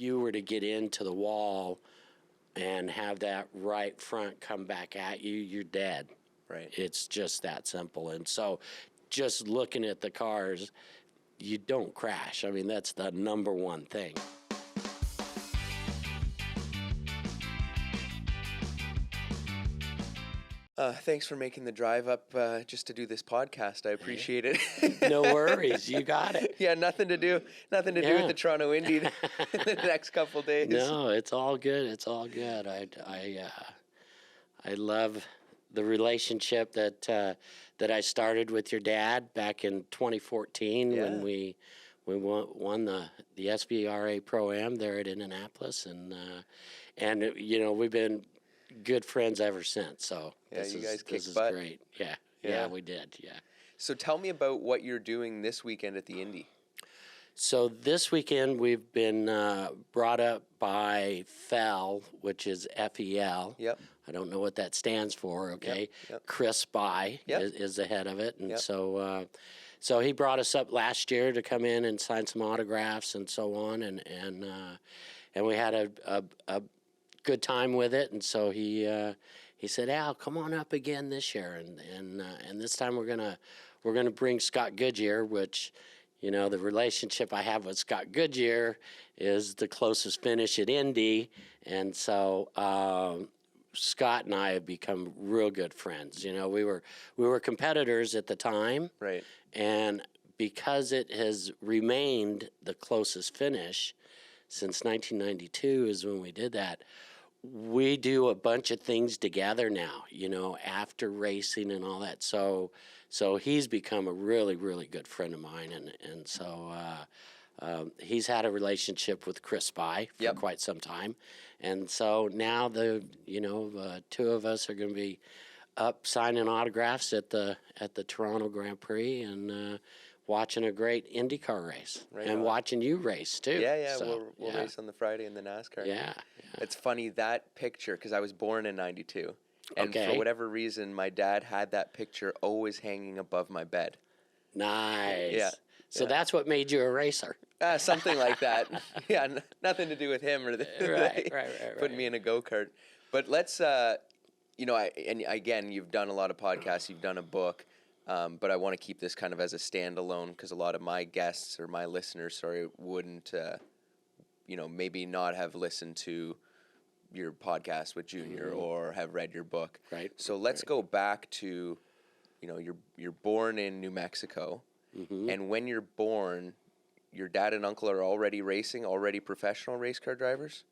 you were to get into the wall and have that right front come back at you, you're dead. Right. It's just that simple. And so just looking at the cars, you don't crash. I mean, that's the number one thing. Thanks for making the drive up just to do this podcast. I appreciate it. No worries, you got it. Yeah, nothing to do with the Toronto Indy in the next couple days. No, it's all good. It's all good. I love the relationship that I started with your dad back in 2014 when we won the SVRA Pro-Am there at Indianapolis, and you know, we've been good friends ever since. So you guys kicked is butt. great. Yeah, we did. Yeah. So tell me about what you're doing this weekend at the Indy. So this weekend we've been brought up by FEL, which is FEL. Yep. I don't know what that stands for. Okay. Yep. Chris By is the head of it, and so he brought us up last year to come in and sign some autographs and so on, and we had a good time with it, and so he said, "Al, come on up again this year," and this time we're gonna bring Scott Goodyear, which, you know, the relationship I have with Scott Goodyear is the closest finish at Indy, and so Scott and I have become real good friends. You know, we were competitors at the time, right? And because it has remained the closest finish since 1992 is when we did that. We do a bunch of things together now, you know, after racing and all that. So he's become a really, really good friend of mine, and so he's had a relationship with Chris By for quite some time, and so now the two of us are going to be up signing autographs at the Toronto Grand Prix and watching a great IndyCar race, and watching you race too. Yeah. So, we'll race on the Friday in the NASCAR. Yeah. It's funny, that picture, because I was born in 92. And for whatever reason, my dad had that picture always hanging above my bed. Nice. Yeah. So that's what made you a racer. Something like that. Yeah, nothing to do with him or right. putting me in a go-kart. But let's, and again, you've done a lot of podcasts, you've done a book. But I want to keep this kind of as a standalone, because a lot of my guests or my listeners, wouldn't, maybe not have listened to your podcast with Junior or have read your book. Right. So let's go back to, you're born in New Mexico, and when you're born, your dad and uncle are already professional race car drivers?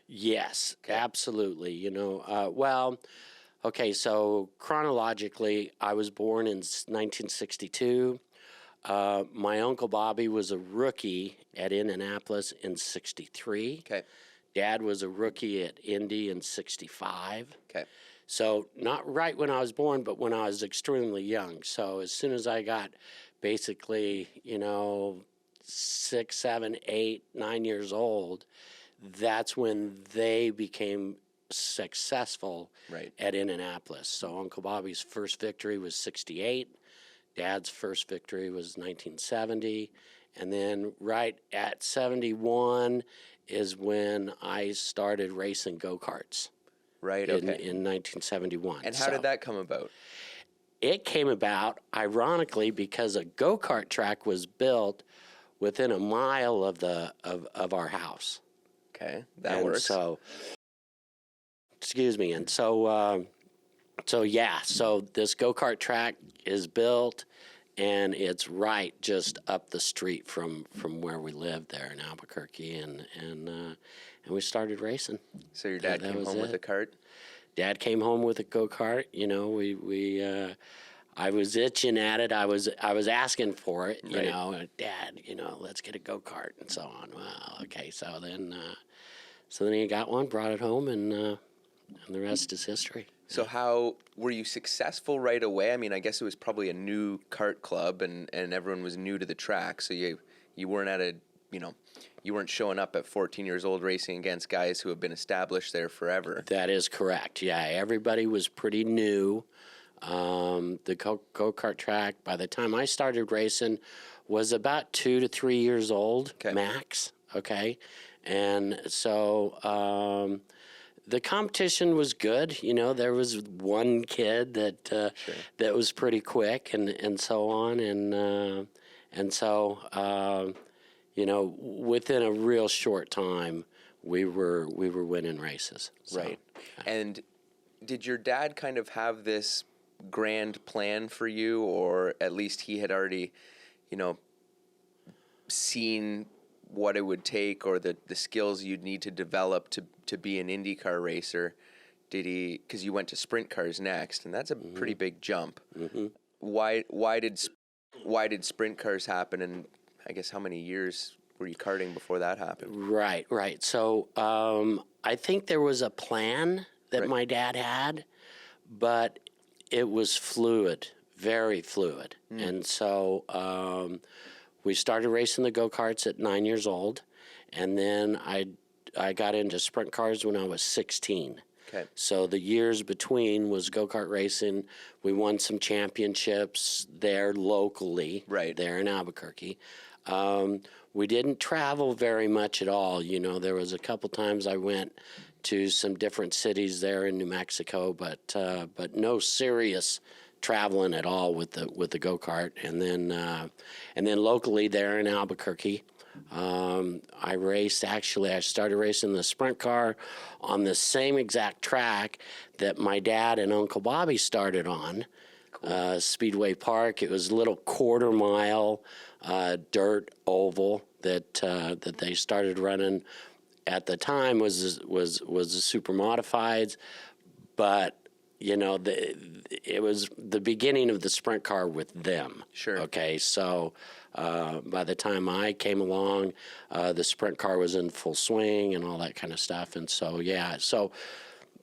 Yes, absolutely. You know, okay, so chronologically, I was born in 1962. My Uncle Bobby was a rookie at Indianapolis in 63. Okay. Dad was a rookie at Indy in 65. Okay. So not right when I was born, but when I was extremely young. So as soon as I got basically, 6, 7, 8, 9 years old, that's when they became successful at Indianapolis. So Uncle Bobby's first victory was 68. Dad's first victory was 1970. And then right at 71 is when I started racing go-karts. Right, okay. In 1971. And how did that come about? It came about, ironically, because a go-kart track was built within a mile of our house. Okay, that works. So, excuse me. And so this go-kart track is built, and it's right just up the street from where we lived there in Albuquerque, and we started racing. So your dad came home with a kart? Dad came home with a go-kart. You know, I was itching at it. I was asking for it. You know, Dad, let's get a go-kart and so on. Well, okay. So then he got one, brought it home, and the rest is history. So how were you successful right away? I mean, I guess it was probably a new kart club, and everyone was new to the track. So you weren't you weren't showing up at 14 years old racing against guys who have been established there forever. That is correct. Yeah, everybody was pretty new. The go-kart track, by the time I started racing, was about 2 to 3 years old, max. Okay, And so the competition was good. You know, there was one kid that that was pretty quick, and so on, and so you know, within a real short time, we were winning races. So, Right. And did your dad kind of have this grand plan for you, or at least he had already, you know, seen what it would take or the skills you'd need to develop to be an IndyCar racer? Did he, because you went to sprint cars next, and that's a pretty big jump. Why did sprint cars happen, and I guess how many years were you karting before that happened? Right. So I think there was a plan that my dad had, but it was fluid, very fluid. And so we started racing the go-karts at 9 years old, and then I got into sprint cars when I was 16. Okay. So the years between was go-kart racing. We won some championships there locally, there in Albuquerque. We didn't travel very much at all. You know, there was a couple times I went to some different cities there in New Mexico, but no serious traveling at all with the go-kart. And then locally there in Albuquerque, I started racing the sprint car on the same exact track that my dad and Uncle Bobby started on, Speedway Park. It was a little quarter-mile dirt oval that they started running. At the time was the super modifieds, but you know, it was the beginning of the sprint car with them. Sure. Okay, so by the time I came along, the sprint car was in full swing and all that kind of stuff. And so, yeah, so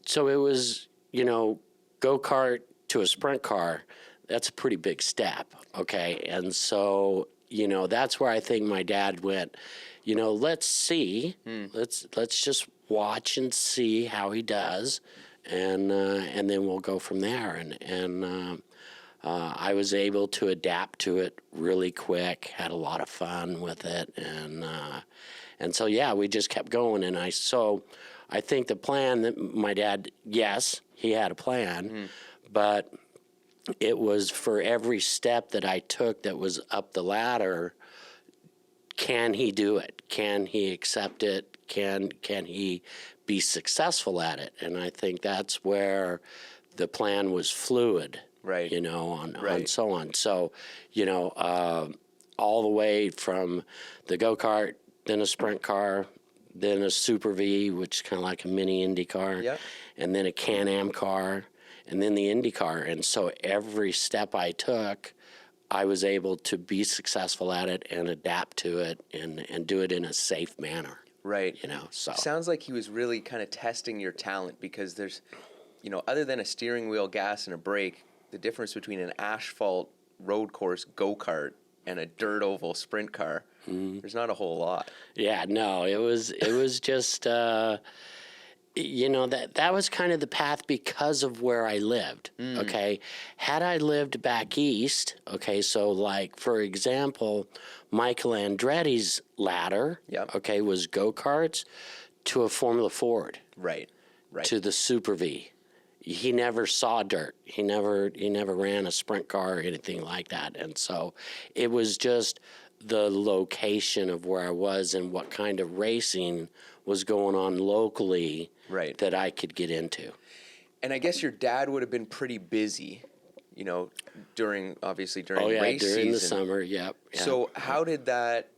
it was, you know, go-kart to a sprint car, that's a pretty big step, okay? And so, you know, that's where I think my dad went, you know, let's see, let's just watch and see how he does. And then we'll go from there. And I was able to adapt to it really quick. Had a lot of fun with it, and so yeah, we just kept going. And I think the plan that my dad, yes, he had a plan, but it was for every step that I took that was up the ladder. Can he do it? Can he accept it? Can he be successful at it? And I think that's where the plan was fluid, right? You know, on so on. So, you know, all the way from the go-kart, then a sprint car, then a Super V, which is kind of like a mini IndyCar, and then a Can-Am car, and then the IndyCar. And so every step I took, I was able to be successful at it and adapt to it and do it in a safe manner. Right. You know, so. Sounds like he was really kind of testing your talent, because there's, you know, other than a steering wheel, gas, and a brake, the difference between an asphalt road course go-kart and a dirt oval sprint car, there's not a whole lot. Yeah, no, it was just, you know, that was kind of the path because of where I lived, okay? Had I lived back east, okay, so like, for example, Michael Andretti's ladder, okay, was go-karts to a Formula Ford. Right. To the Super V. He never saw dirt. He never ran a sprint car or anything like that. And so it was just the location of where I was and what kind of racing was going on locally that I could get into. And I guess your dad would have been pretty busy, you know, during race season. During the summer, yep. So how did that,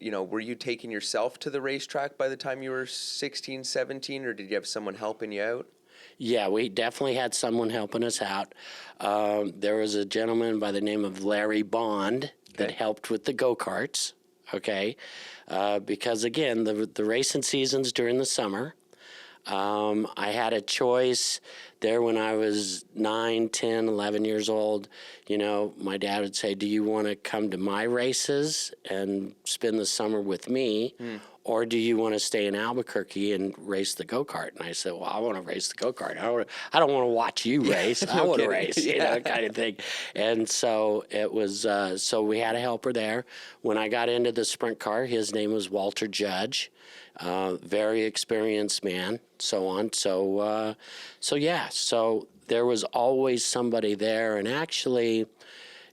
you know, were you taking yourself to the racetrack by the time you were 16, 17, or did you have someone helping you out? Yeah, we definitely had someone helping us out. There was a gentleman by the name of Larry Bond that helped with the go-karts, okay? Because, again, the racing season's during the summer. I had a choice there when I was 9, 10, 11 years old. You know, my dad would say, do you want to come to my races and spend the summer with me? or do you want to stay in Albuquerque and race the go-kart? And I said, well, I want to race the go-kart. I don't want to watch you race. I want to race, you know, kind of thing. And so it was, so we had a helper there. When I got into the sprint car, his name was Walter Judge, very experienced man, so on. So there was always somebody there. And actually,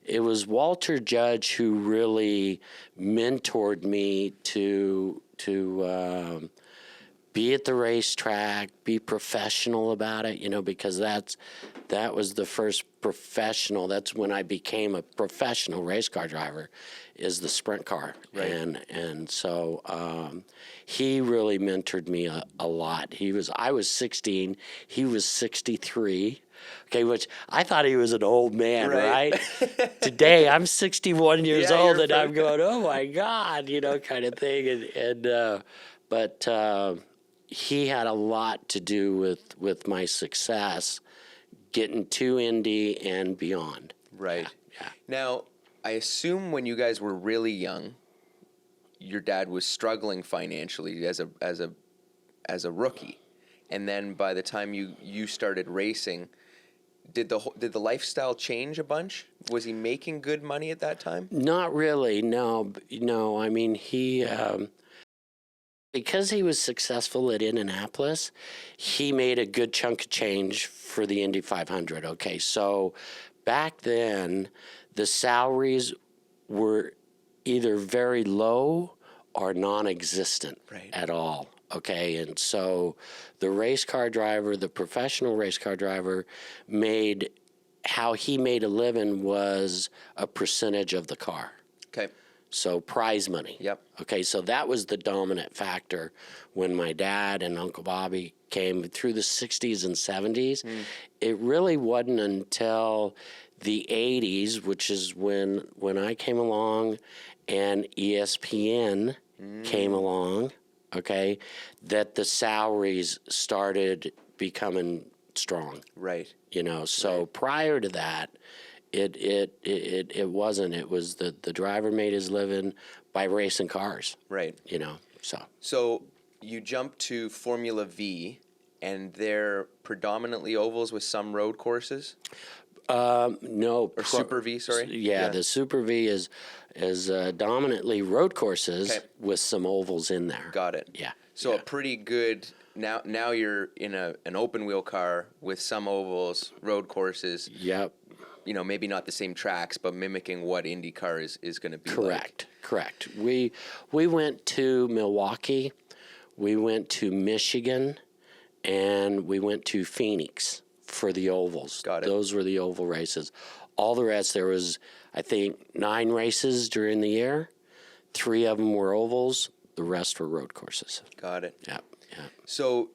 it was Walter Judge who really mentored me to be at the racetrack, be professional about it, you know, because that was the first professional. That's when I became a professional race car driver, is the sprint car. Right. And so he really mentored me a lot. I was 16, he was 63. Okay, which I thought he was an old man, right? Today, I'm 61 years old, and I'm going, oh, my God, you know, kind of thing. But he had a lot to do with my success getting to Indy and beyond. Right. Yeah. Now, I assume when you guys were really young, your dad was struggling financially as a rookie. And then by the time you started racing, did the lifestyle change a bunch? Was he making good money at that time? Not really, no. I mean, he because he was successful at Indianapolis, he made a good chunk of change for the Indy 500. Okay, so back then, the salaries were either very low or non-existent at all. Okay, and so the race car driver, the professional race car driver, how he made a living was a percentage of the car. Okay. So prize money. Yep. Okay, so that was the dominant factor when my dad and Uncle Bobby came through the 60s and 70s. It really wasn't until the 80s, which is when I came along and ESPN came along, okay, that the salaries started becoming strong. Right. You know, so prior to that, it wasn't. It was the driver made his living by racing cars. Right. You know, So you jump to Formula V, and they're predominantly ovals with some road courses? No. Or Super V, sorry? Yeah, the Super V is dominantly road courses with some ovals in there. Got it. Yeah. So a pretty good, now you're in an open wheel car with some ovals, road courses. Yep. You know, maybe not the same tracks, but mimicking what IndyCar is going to be like. Correct. We went to Milwaukee, we went to Michigan, and we went to Phoenix for the ovals. Got it. Those were the oval races. All the rest, there was, I think, 9 races during the year. 3 of them were ovals. The rest were road courses. Got it. Yeah. So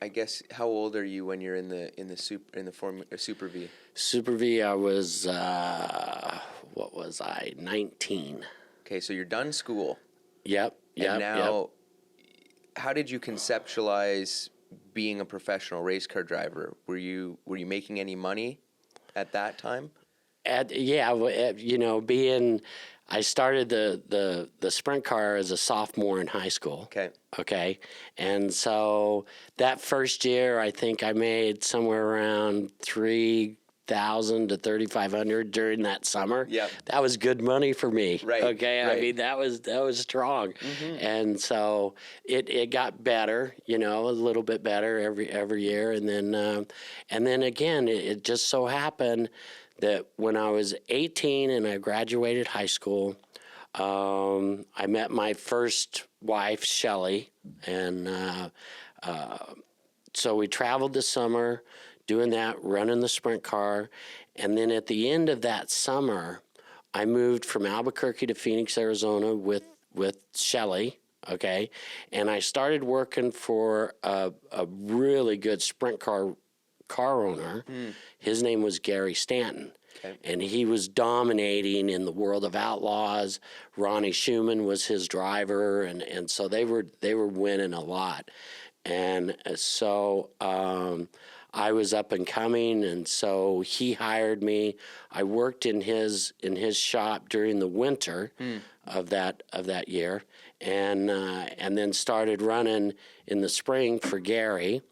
I guess, how old are you when you're in the Super V? Super V, I was, 19. Okay, so you're done school. Yep. And now, how did you conceptualize being a professional race car driver? Were you making any money at that time? I started the sprint car as a sophomore in high school. Okay. And so that first year, I think I made somewhere around $3,000 to $3,500 during that summer. Yep. That was good money for me. Right. Okay. Right. I mean, that was strong. And so it got better, a little bit better every year. And then again, it just so happened that when I was 18 and I graduated high school, I met my first wife, Shelley, and so we traveled this summer doing that, running the sprint car, and then at the end of that summer, I moved from Albuquerque to Phoenix, Arizona with Shelley, okay, and I started working for a really good sprint car owner. His name was Gary Stanton. Okay. And he was dominating in the world of outlaws. Ronnie Schumann was his driver, and so they were winning a lot. And so I was up and coming, and so he hired me. I worked in his shop during the winter of that year, and then started running in the spring for Gary.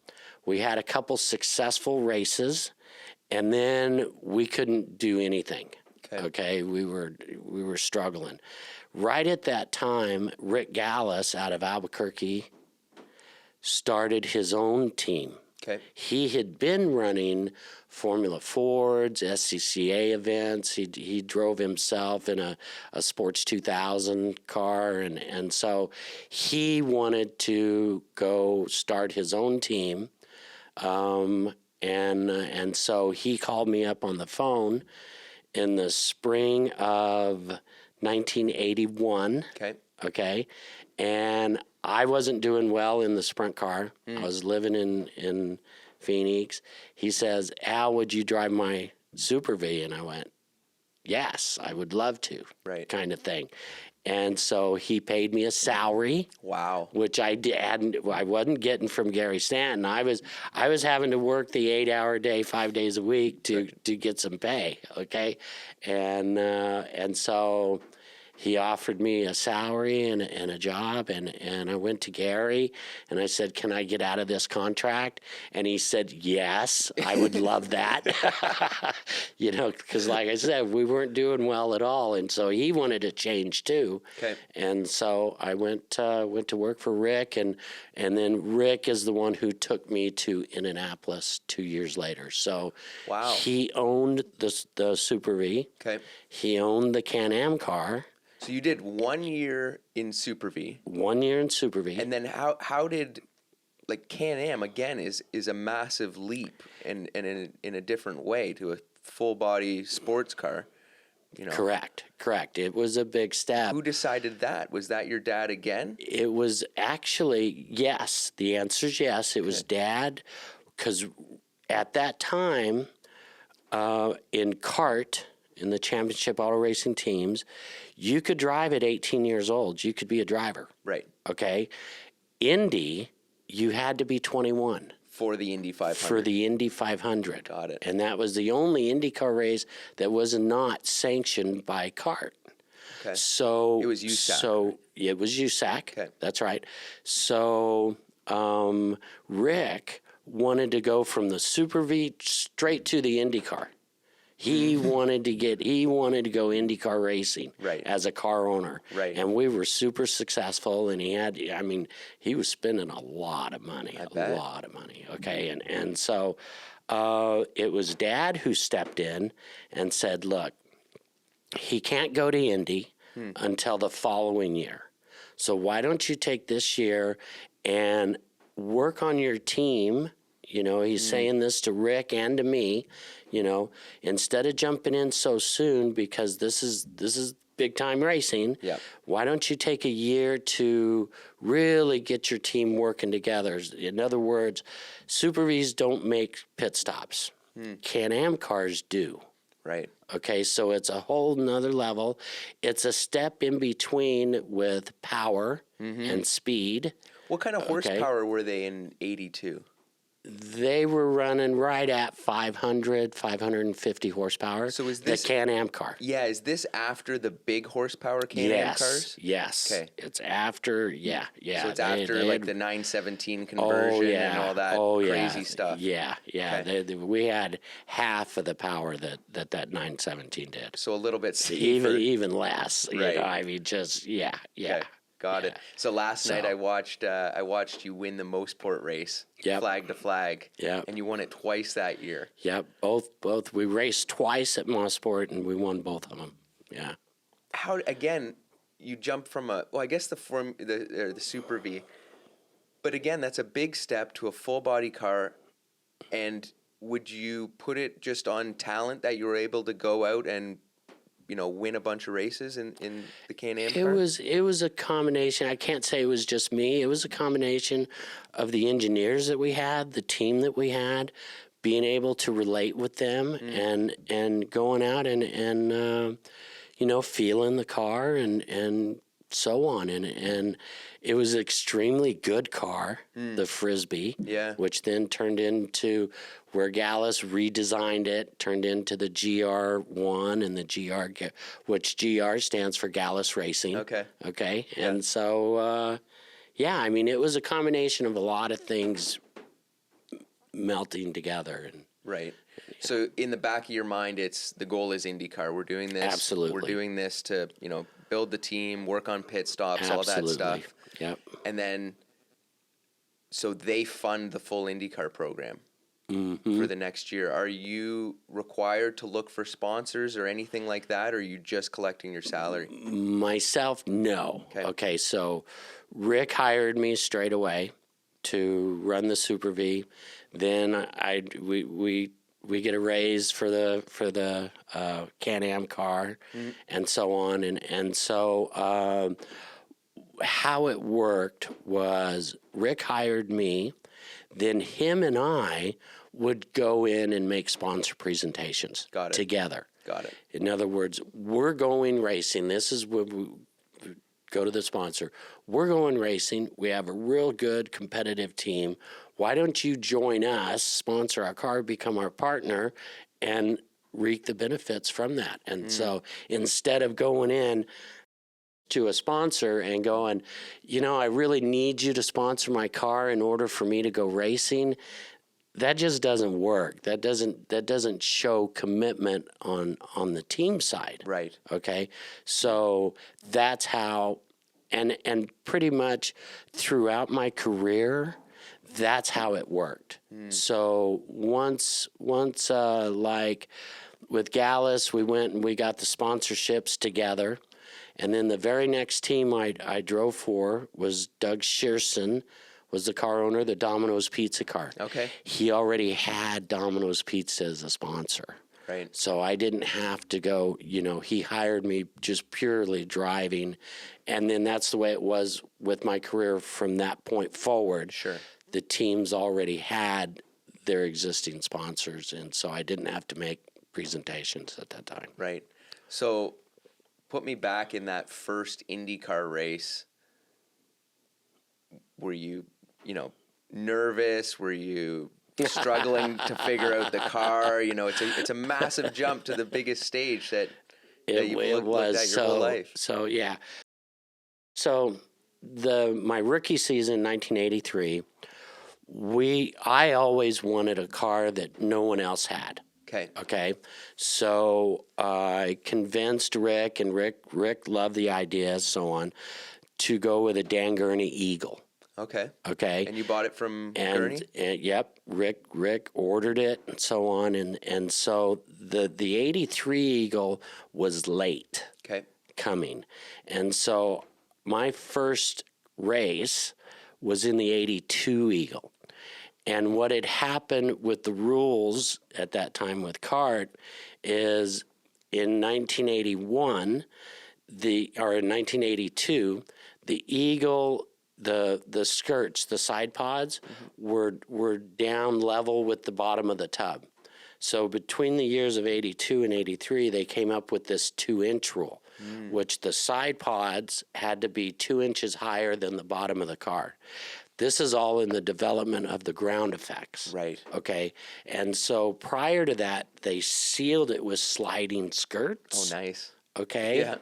We had a couple successful races, and then we couldn't do anything. Okay, we were struggling. Right at that time, Rick Gallus out of Albuquerque started his own team. Okay. He had been running Formula Fords, SCCA events. He drove himself in a Sports 2000 car, and so he wanted to go start his own team. And so he called me up on the phone in the spring of 1981. Okay. And I wasn't doing well in the sprint car. I was living in Phoenix. He says, Al, would you drive my Super V? And I went, yes, I would love to. Right. Kind of thing. And so he paid me a salary. Wow. Which I wasn't getting from Gary Stanton. I was having to work the 8-hour day, 5 days a week to get some pay. Okay. And so he offered me a salary and a job, and I went to Gary, and I said, can I get out of this contract? And he said, yes, I would love that. Because like I said, we weren't doing well at all, and so he wanted to change too. Okay. And so I went to work for Rick, and then Rick is the one who took me to Indianapolis 2 years later. So wow. He owned the Super V. Okay. He owned the Can-Am car. So you did 1 year in Super V. 1 year in Super V. And then how did, like, Can-Am, again, is a massive leap and in a different way to a full-body sports car, Correct. It was a big step. Who decided that? Was that your dad again? It was actually, yes. The answer is yes. It was Dad, because at that time, in kart, in the championship auto racing teams, you could drive at 18 years old. You could be a driver. Right. Okay. Indy, you had to be 21. For the Indy 500. For the Indy 500. Got it. And that was the only IndyCar race that was not sanctioned by kart. Okay. So it was USAC. So it was USAC. Okay. That's right. So Rick wanted to go from the Super V straight to the IndyCar. He wanted to go IndyCar racing as a car owner. Right. And we were super successful, and he was spending a lot of money, lot of money. Okay. And so it was Dad who stepped in and said, look, he can't go to Indy until the following year. So why don't you take this year and work on your team? He's saying this to Rick and to me. Instead of jumping in so soon, because this is big time racing. Yep. Why don't you take a year to really get your team working together? In other words, Super Vs don't make pit stops. Can-Am cars do. Right. Okay, so it's a whole nother level. It's a step in between with power and speed. What kind of horsepower were they in 82? They were running right at 500, 550 horsepower. So is this the Can-Am car? Yeah, is this after the big horsepower Can-Am cars? Yes. Okay. It's after, yeah. So it's after like the 917 conversion and all that crazy stuff. Yeah. Okay. We had half of the power that 917 did. So a little bit safer. Even less. Right. Okay. Got it. So last night I watched you win the Mostport race, flag to flag, and you won it twice that year. Yep, both. We raced twice at Mostport, and we won both of them. Yeah. How again? You jump from I guess the Super V, but again, that's a big step to a full body car. And would you put it just on talent that you were able to go out and win a bunch of races in the Can-Am car? It was a combination. I can't say it was just me. It was a combination of the engineers that we had, the team that we had, being able to relate with them and going out and feeling the car and so on. And it was an extremely good car, the Frisbee, which then turned into where Gallus redesigned it, turned into the GR1 and the GR, which GR stands for Gallus Racing. Okay. Yeah. And so, I mean, it was a combination of a lot of things melting together. And right. So in the back of your mind, it's the goal is IndyCar. We're doing this. Absolutely. We're doing this to, build the team, work on pit stops, all that stuff. Yep. And then, so they fund the full IndyCar program for the next year. Are you required to look for sponsors or anything like that, or are you just collecting your salary? Myself, no. Okay, so Rick hired me straight away to run the Super V. Then we get a raise for the Can-Am car, and so on. And so how it worked was Rick hired me, then him and I would go in and make sponsor presentations together. Got it. In other words, we're going racing. This is where we go to the sponsor. We're going racing. We have a real good competitive team. Why don't you join us, sponsor our car, become our partner, and reap the benefits from that? And so instead of going in to a sponsor and going, I really need you to sponsor my car in order for me to go racing, that just doesn't work. That doesn't show commitment on the team side. Right. Okay. So that's how, and pretty much throughout my career, that's how it worked. So once like with Gallus, we went and we got the sponsorships together. And then the very next team I drove for was Doug Shearson, was the car owner, the Domino's Pizza car. Okay. He already had Domino's Pizza as a sponsor. Right. So I didn't have to go, he hired me just purely driving. And then that's the way it was with my career from that point forward. Sure. The teams already had their existing sponsors, and so I didn't have to make presentations at that time. Right. So put me back in that first IndyCar race. Were you, nervous? Were you struggling to figure out the car? It's a massive jump to the biggest stage that you've looked at your whole life. So, yeah. So my rookie season, 1983, I always wanted a car that no one else had. Okay. So I convinced Rick, and Rick loved the idea, so on, to go with a Dan Gurney Eagle. Okay. And you bought it from Gurney? Yep. Rick ordered it, and so on, and so the 83 Eagle was late. Coming, and so my first race was in the 82 Eagle. And what had happened with the rules at that time with kart is in 1981, or in 1982, the Eagle, the skirts, the side pods, were down level with the bottom of the tub. So between the years of 82 and 83, they came up with this 2-inch rule, which the side pods had to be 2 inches higher than the bottom of the car. This is all in the development of the ground effects. Right. Okay. And so prior to that, they sealed it with sliding skirts. Oh, nice. Okay. Yeah.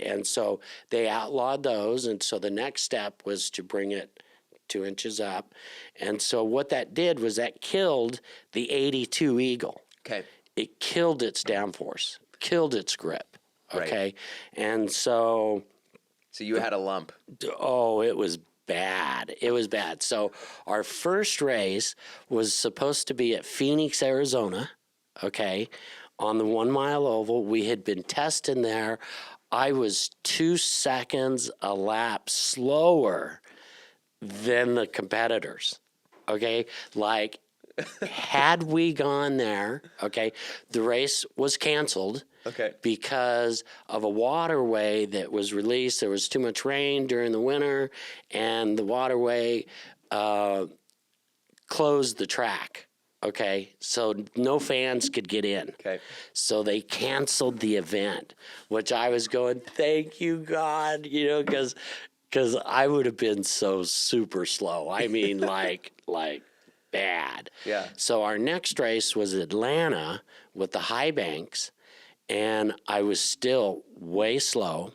And so they outlawed those. And so the next step was to bring it 2 inches up. And so what that did was that killed the 82 Eagle. Okay. It killed its downforce, killed its grip. Okay. Right. And so. So you had a lump. Oh, it was bad. It was bad. So our first race was supposed to be at Phoenix, Arizona, okay, on the 1 mile oval. We had been testing there. I was 2 seconds a lap slower than the competitors, okay? Like, had we gone there, okay, the race was canceled. Okay. Because of a waterway that was released. There was too much rain during the winter, and the waterway closed the track. Okay, so no fans could get in. Okay. So they canceled the event, which I was going, thank you, God, because I would have been so super slow. I mean, like bad. Yeah. So our next race was Atlanta with the high banks, and I was still way slow.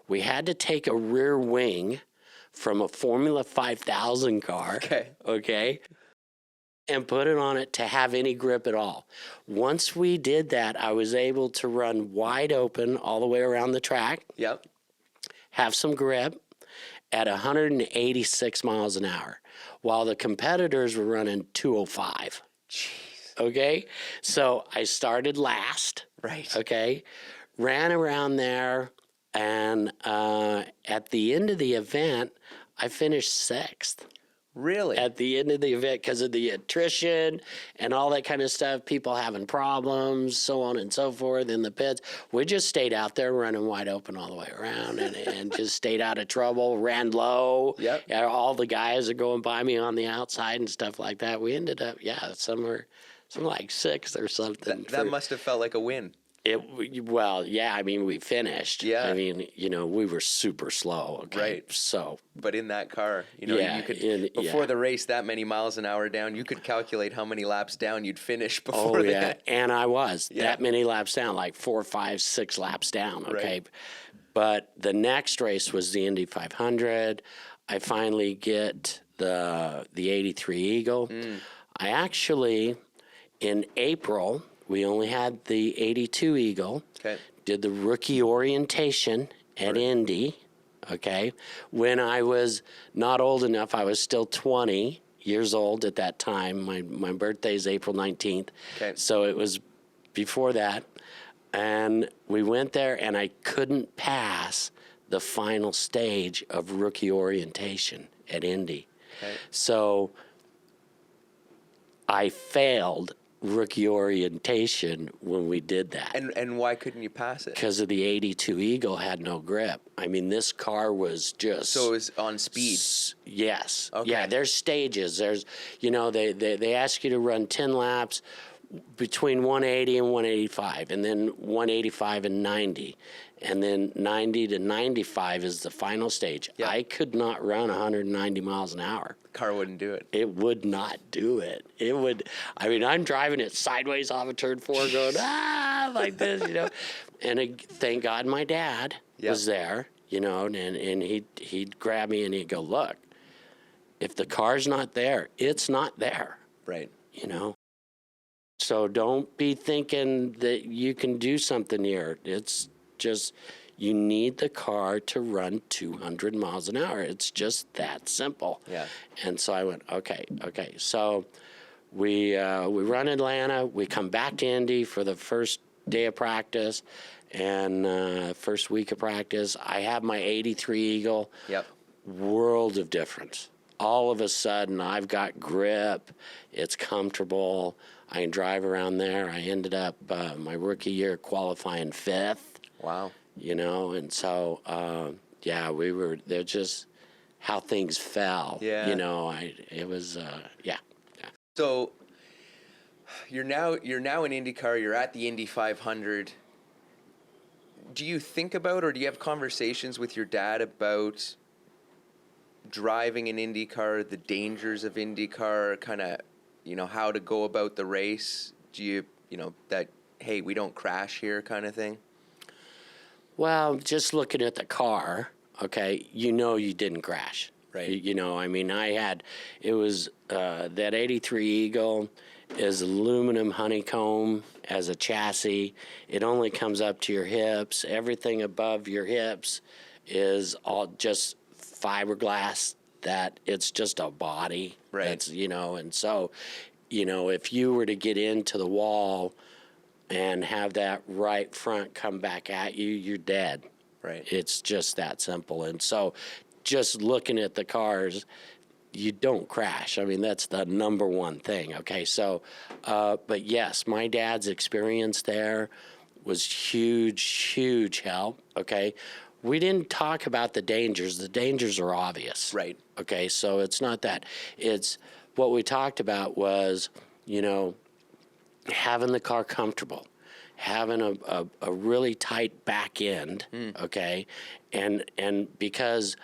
We had to take a rear wing from a Formula 5000 car. Okay. And put it on it to have any grip at all. Once we did that, I was able to run wide open all the way around the track. Yep. Have some grip at 186 miles an hour, while the competitors were running 205. Jeez. Okay? So I started last. Right. Okay? Ran around there, and at the end of the event, I finished sixth. Really? At the end of the event, because of the attrition and all that kind of stuff, people having problems, so on and so forth in the pits. We just stayed out there running wide open all the way around and just stayed out of trouble, ran low. Yep. Yeah, all the guys are going by me on the outside and stuff like that. We ended up, somewhere, some like sixth or something. That must have felt like a win. Well, yeah, I mean, we finished. Yeah. I mean, we were super slow. Okay? Right. So. But in that car, you could, before the race, that many miles an hour down, you could calculate how many laps down you'd finish before And I was that many laps down, like 4, 5, 6 laps down. Okay. Right. But the next race was the Indy 500. I finally get the 83 Eagle. I actually, in April, we only had the 82 Eagle. Okay. Did the rookie orientation at Indy. Okay. When I was not old enough, I was still 20 years old at that time. My birthday is April 19th. Okay. So it was before that. And we went there, and I couldn't pass the final stage of rookie orientation at Indy. Okay. So I failed rookie orientation when we did that. And why couldn't you pass it? Because of the 82 Eagle had no grip. I mean, this car was just... So it was on speed? Yes. Okay. Yeah, there's stages. There's, they ask you to run 10 laps between 180 and 185, and then 185 and 90. And then 90 to 95 is the final stage. Yeah. I could not run 190 miles an hour. The car wouldn't do it. It would not do it. It would, I mean, I'm driving it sideways off of turn 4 going, like this, And thank God my dad was there, and he'd grab me and he'd go, look, if the car's not there, it's not there. Right. So don't be thinking that you can do something here. It's just, you need the car to run 200 miles an hour. It's just that simple. Yeah. And so I went, okay. So we run Atlanta. We come back to Indy for the first day of practice and first week of practice. I have my 83 Eagle. Yep. World of difference. All of a sudden, I've got grip. It's comfortable. I can drive around there. I ended up my rookie year qualifying 5th. Wow. And so, they're just how things fell. Yeah. It was, yeah. So you're now in IndyCar. You're at the Indy 500. Do you think about, or do you have conversations with your dad about driving an IndyCar, the dangers of IndyCar, kind of, how to go about the race? Do you, that, hey, we don't crash here kind of thing? Well, just looking at the car, okay, you didn't crash. Right. It was that 83 Eagle is aluminum honeycomb as a chassis. It only comes up to your hips. Everything above your hips is all just fiberglass, that it's just a body. Right. That's, and so, if you were to get into the wall and have that right front come back at you, you're dead. Right. It's just that simple. And so just looking at the cars, you don't crash. I mean, that's the number one thing. Okay. So, but yes, my dad's experience there was huge help. Okay. We didn't talk about the dangers. The dangers are obvious. Right. Okay. So it's not that. It's what we talked about was, you know, having the car comfortable, having a really tight back end, okay, and because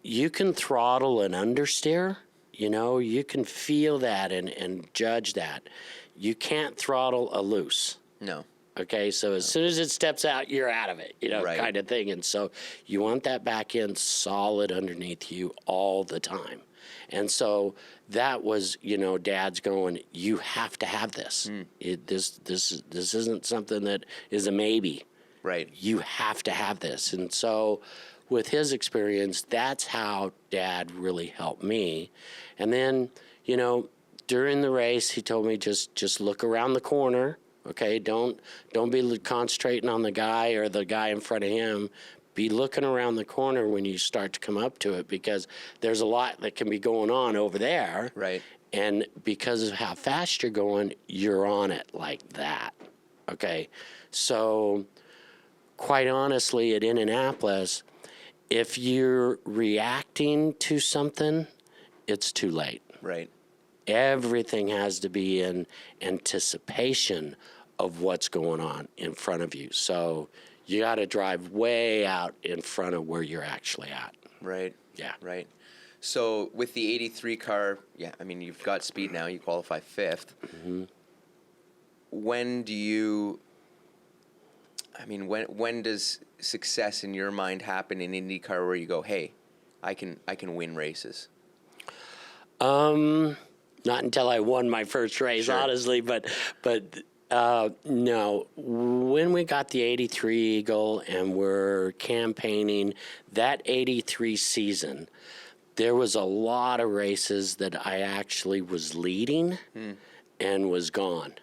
you can throttle and understeer, you know, you can feel that and judge that. You can't throttle a loose. No. Okay, so as soon as it steps out, you're out of it, you know, Right. kind of thing. And so you want that back end solid underneath you all the time. And so that was, you know, Dad's going, you have to have this. This isn't something that is a maybe. Right. You have to have this. And so with his experience, that's how Dad really helped me. And then, you know, during the race, he told me just look around the corner. Okay, don't be concentrating on the guy or the guy in front of him. Be looking around the corner when you start to come up to it, because there's a lot that can be going on over there. Right. And because of how fast you're going, you're on it like that. Okay, so quite honestly, at Indianapolis, if you're reacting to something, it's too late. Right. Everything has to be in anticipation of what's going on in front of you. So you got to drive way out in front of where you're actually at. Right. Yeah. Right. So with the 83 car, yeah, I mean, you've got speed now. You qualify 5th. Mm-hmm. When do you, I mean, when does success in your mind happen in IndyCar where you go, hey, I can win races? Not until I won my first race, Sure. honestly, but no. When we got the 83 Eagle and we're campaigning that 83 season, there was a lot of races that I actually was leading and was gone.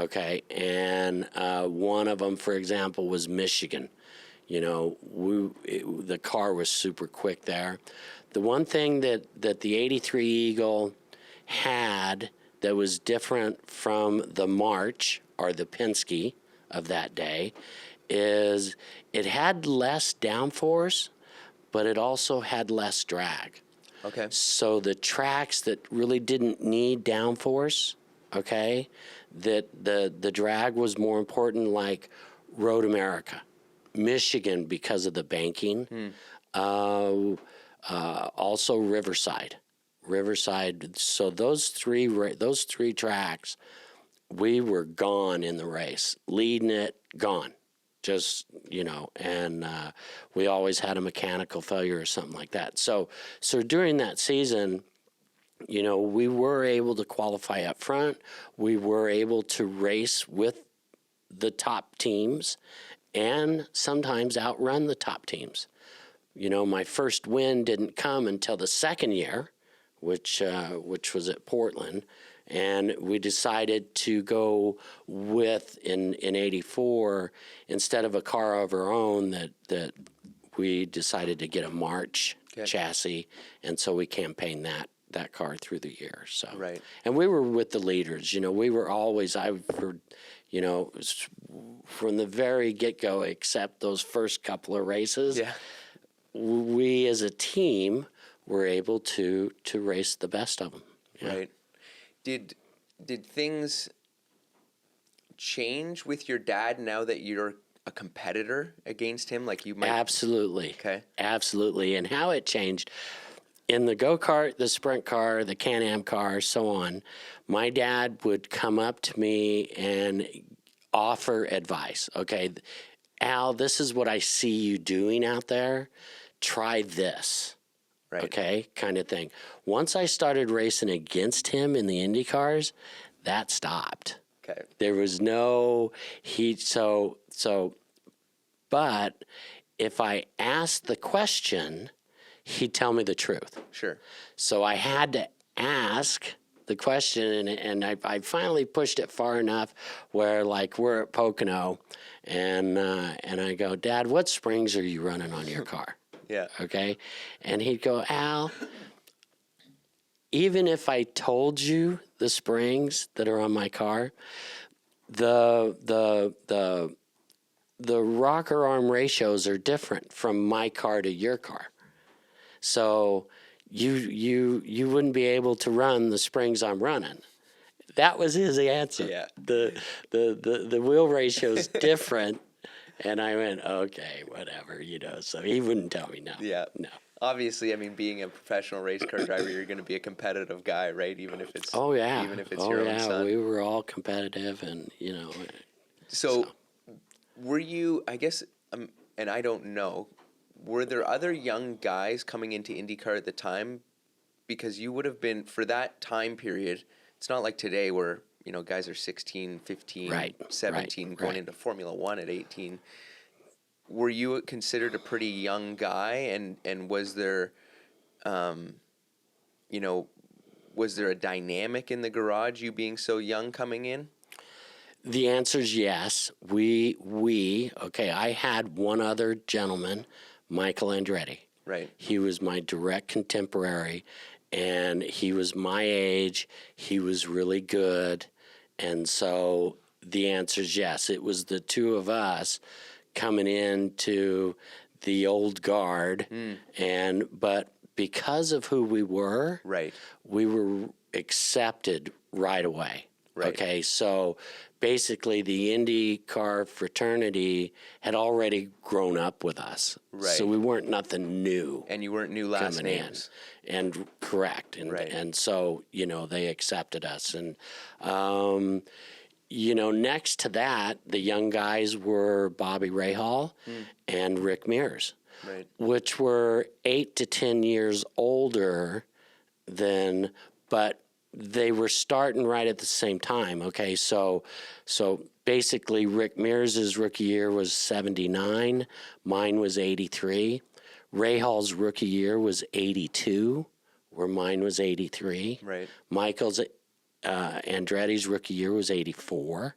Okay, and one of them, for example, was Michigan. You know, the car was super quick there. The one thing that the 83 Eagle had that was different from the March or the Penske of that day is it had less downforce, but it also had less drag. Okay. So the tracks that really didn't need downforce, okay, that the drag was more important, like Road America, Michigan because of the banking, also Riverside. So those three tracks, we were gone in the race, leading it, gone, just, you know, and we always had a mechanical failure or something like that. So during that season, you know, we were able to qualify up front. We were able to race with the top teams and sometimes outrun the top teams. You know, my first win didn't come until the second year, which was at Portland, and we decided to go with in '84 instead of a car of our own. That we decided to get a March chassis, and so we campaigned that car through the year. So Right. and we were with the leaders. You know, we were always you know, from the very get-go, except those first couple of races. Yeah. We as a team were able to race the best of them. Yeah. Right. Did things change with your dad now that you're a competitor against him? Like you might. Absolutely. Okay. Absolutely. And how it changed in the go-kart, the sprint car, the Can-Am car, so on, my dad would come up to me and offer advice. Okay, Al, this is what I see you doing out there. Try this. Right. Okay, kind of thing. Once I started racing against him in the Indy cars, that stopped. Okay. There was no but if I asked the question, he'd tell me the truth. Sure. So I had to ask the question, and I finally pushed it far enough where, like, we're at Pocono, and I go, Dad, what springs are you running on your car? Yeah. Okay, and he'd go, Al, even if I told you the springs that are on my car, the rocker arm ratios are different from my car to your car. So you wouldn't be able to run the springs I'm running. That was his answer. Yeah. The wheel ratio is different. And I went, okay, whatever, So he wouldn't tell me no. Yeah. No. Obviously, I mean, being a professional race car driver, you're going to be a competitive guy, right? Even if it's Oh yeah. even if it's your own son. We were all competitive, and So, were you? I guess, and I don't know. Were there other young guys coming into IndyCar at the time? Because you would have been for that time period. It's not like today where guys are 16, 15, 17 going into Formula One at 18. Were you considered a pretty young guy, and was there, was there a dynamic in the garage, you being so young coming in? The answer is yes. I had one other gentleman, Michael Andretti. Right. He was my direct contemporary, and he was my age. He was really good. And so the answer is yes. It was the two of us coming into the old guard, but because of who we were, we were accepted right away. Right. Okay, so basically the IndyCar fraternity had already grown up with us. Right. So we weren't nothing new. And you weren't new last coming names. And correct. And so, they accepted us. And, next to that, the young guys were Bobby Rahal and Rick Mears, which were 8 to 10 years older than, but they were starting right at the same time. Okay, so basically Rick Mears' rookie year was 79, mine was 83. Rahal's rookie year was 82, where mine was 83. Right. Michael's Andretti's rookie year was 84.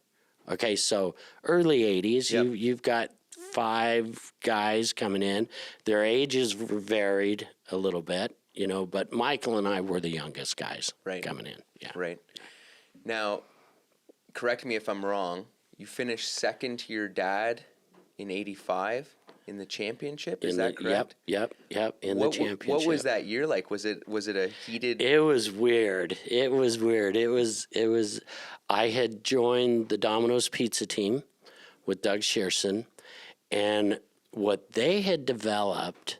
Okay, so early 80s, you've got 5 guys coming in. Their ages varied a little bit, but Michael and I were the youngest guys coming in. Yeah. Right. Now, correct me if I'm wrong, you finished second to your dad in 85 in the championship, is that correct? Yep, in the championship. What was that year like? Was it a heated... It was weird. It was I had joined the Domino's Pizza team with Doug Shearson, and what they had developed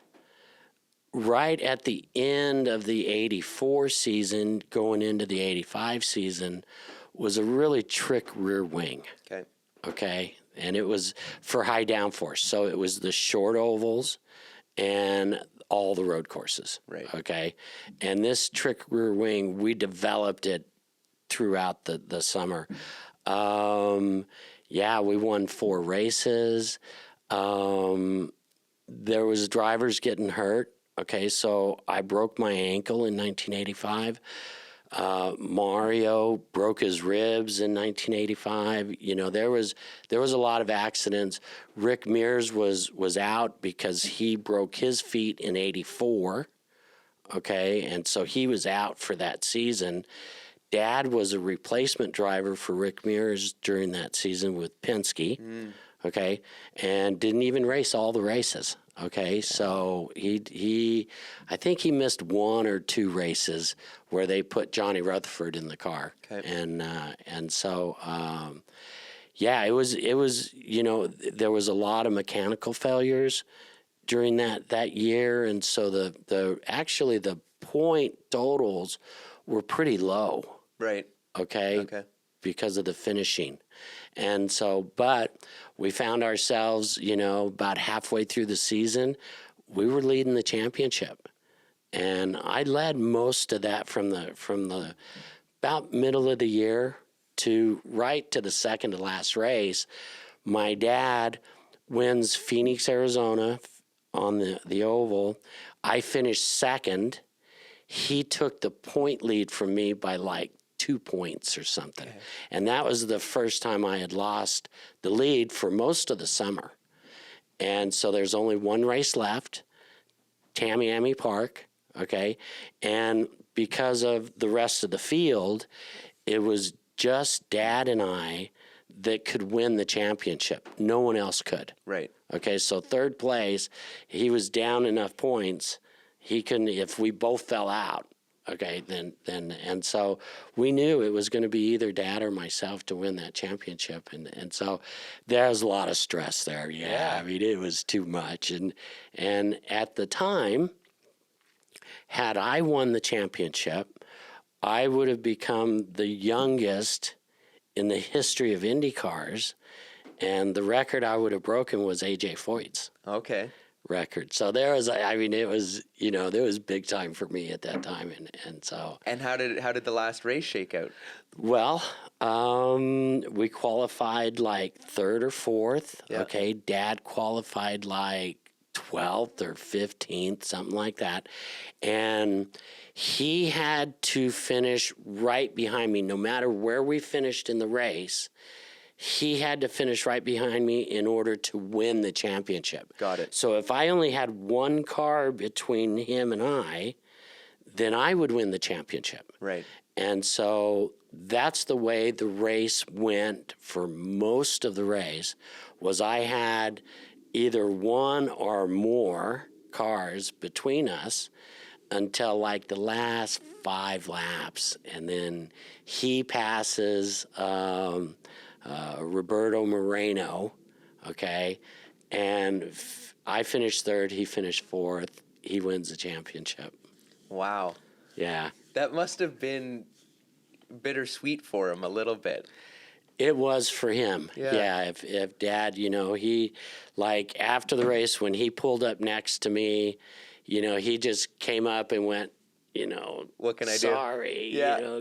right at the end of the 84 season, going into the 85 season, was a really trick rear wing. Okay. And it was for high downforce. So it was the short ovals and all the road courses. Right. Okay. And this trick rear wing, we developed it throughout the summer. We won 4 races. There was drivers getting hurt. Okay, so I broke my ankle in 1985. Mario broke his ribs in 1985. There was a lot of accidents. Rick Mears was out because he broke his feet in 84. Okay, and so he was out for that season. Dad was a replacement driver for Rick Mears during that season with Penske. Okay, and didn't even race all the races. Okay, so I think he missed 1 or 2 races where they put Johnny Rutherford in the car, and so it was there was a lot of mechanical failures during that year, and so the point totals were pretty low. Right. Okay. Because of the finishing. And so, but we found ourselves, about halfway through the season, we were leading the championship. And I led most of that from the about middle of the year to right to the second to last race. My dad wins Phoenix, Arizona on the oval. I finished second. He took the point lead from me by like 2 points or something. Okay. And that was the first time I had lost the lead for most of the summer. And so there's only 1 race left, Tamiami Park, okay? And because of the rest of the field, it was just Dad and I that could win the championship. No one else could. Right. Okay, so third place, he was down enough points, he couldn't, if we both fell out, Okay, and so we knew it was going to be either Dad or myself to win that championship, and so there was a lot of stress there. Yeah, I mean it was too much, and at the time, had I won the championship, I would have become the youngest in the history of Indy cars, and the record I would have broken was A.J. Foyt's. Okay. Record. So there was, I mean, it was, there was big time for me at that time. And so. And how did the last race shake out? Well, we qualified like third or fourth. Yeah. Okay. Dad qualified like 12th or 15th, something like that. And he had to finish right behind me. No matter where we finished in the race, he had to finish right behind me in order to win the championship. Got it. So if I only had one car between him and I, then I would win the championship. Right. And so that's the way the race went for most of the race, was I had either one or more cars between us until like the last 5 laps. And then he passes Roberto Moreno, okay? And I finished third, he finished fourth. He wins the championship. Wow. Yeah. That must have been bittersweet for him a little bit. It was for him. Yeah. If Dad, he, like, after the race, when he pulled up next to me, he just came up and went, what can I do? Sorry,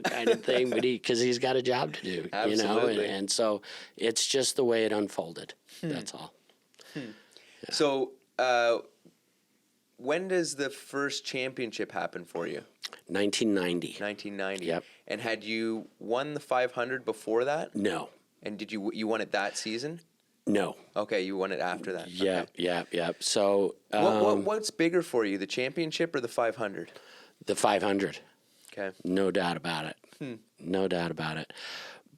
kind of thing. But because he's got a job to do, Absolutely. and so it's just the way it unfolded. That's all. Yeah. So, when does the first championship happen for you? 1990. 1990. Yep. And had you won the 500 before that? No. And did you won it that season? No. Okay, you won it after that. Yep, Okay. yep. So What's bigger for you, the championship or the 500? the 500. Okay. No doubt about it. No doubt about it.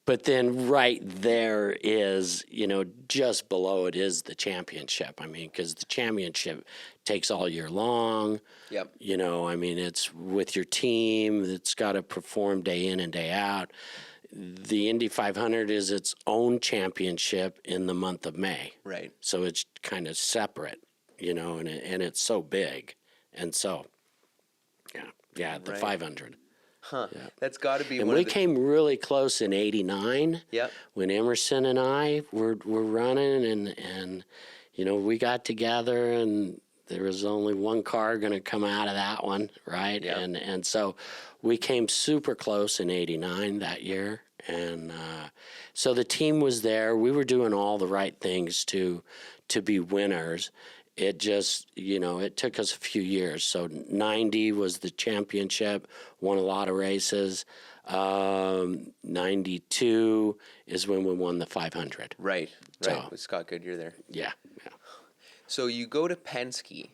But then right there is, just below it is the championship. I mean, because the championship takes all year long. Yep. It's with your team. It's got to perform day in and day out. The Indy 500 is its own championship in the month of May. Right. So it's kind of separate, and it's so big. And so, the Right. 500. Huh. Yeah. That's got to be And one we of the... came really close in '89. Yep. When Emerson and I were running, and we got together, and there was only one car going to come out of that one, right? Yep. And so we came super close in '89 that year, and so the team was there. We were doing all the right things to be winners. It just, it took us a few years. So 90 was the championship, won a lot of races. 92 is when we won the 500. Right. So, With Scott Goodyear there. Yeah. So you go to Penske.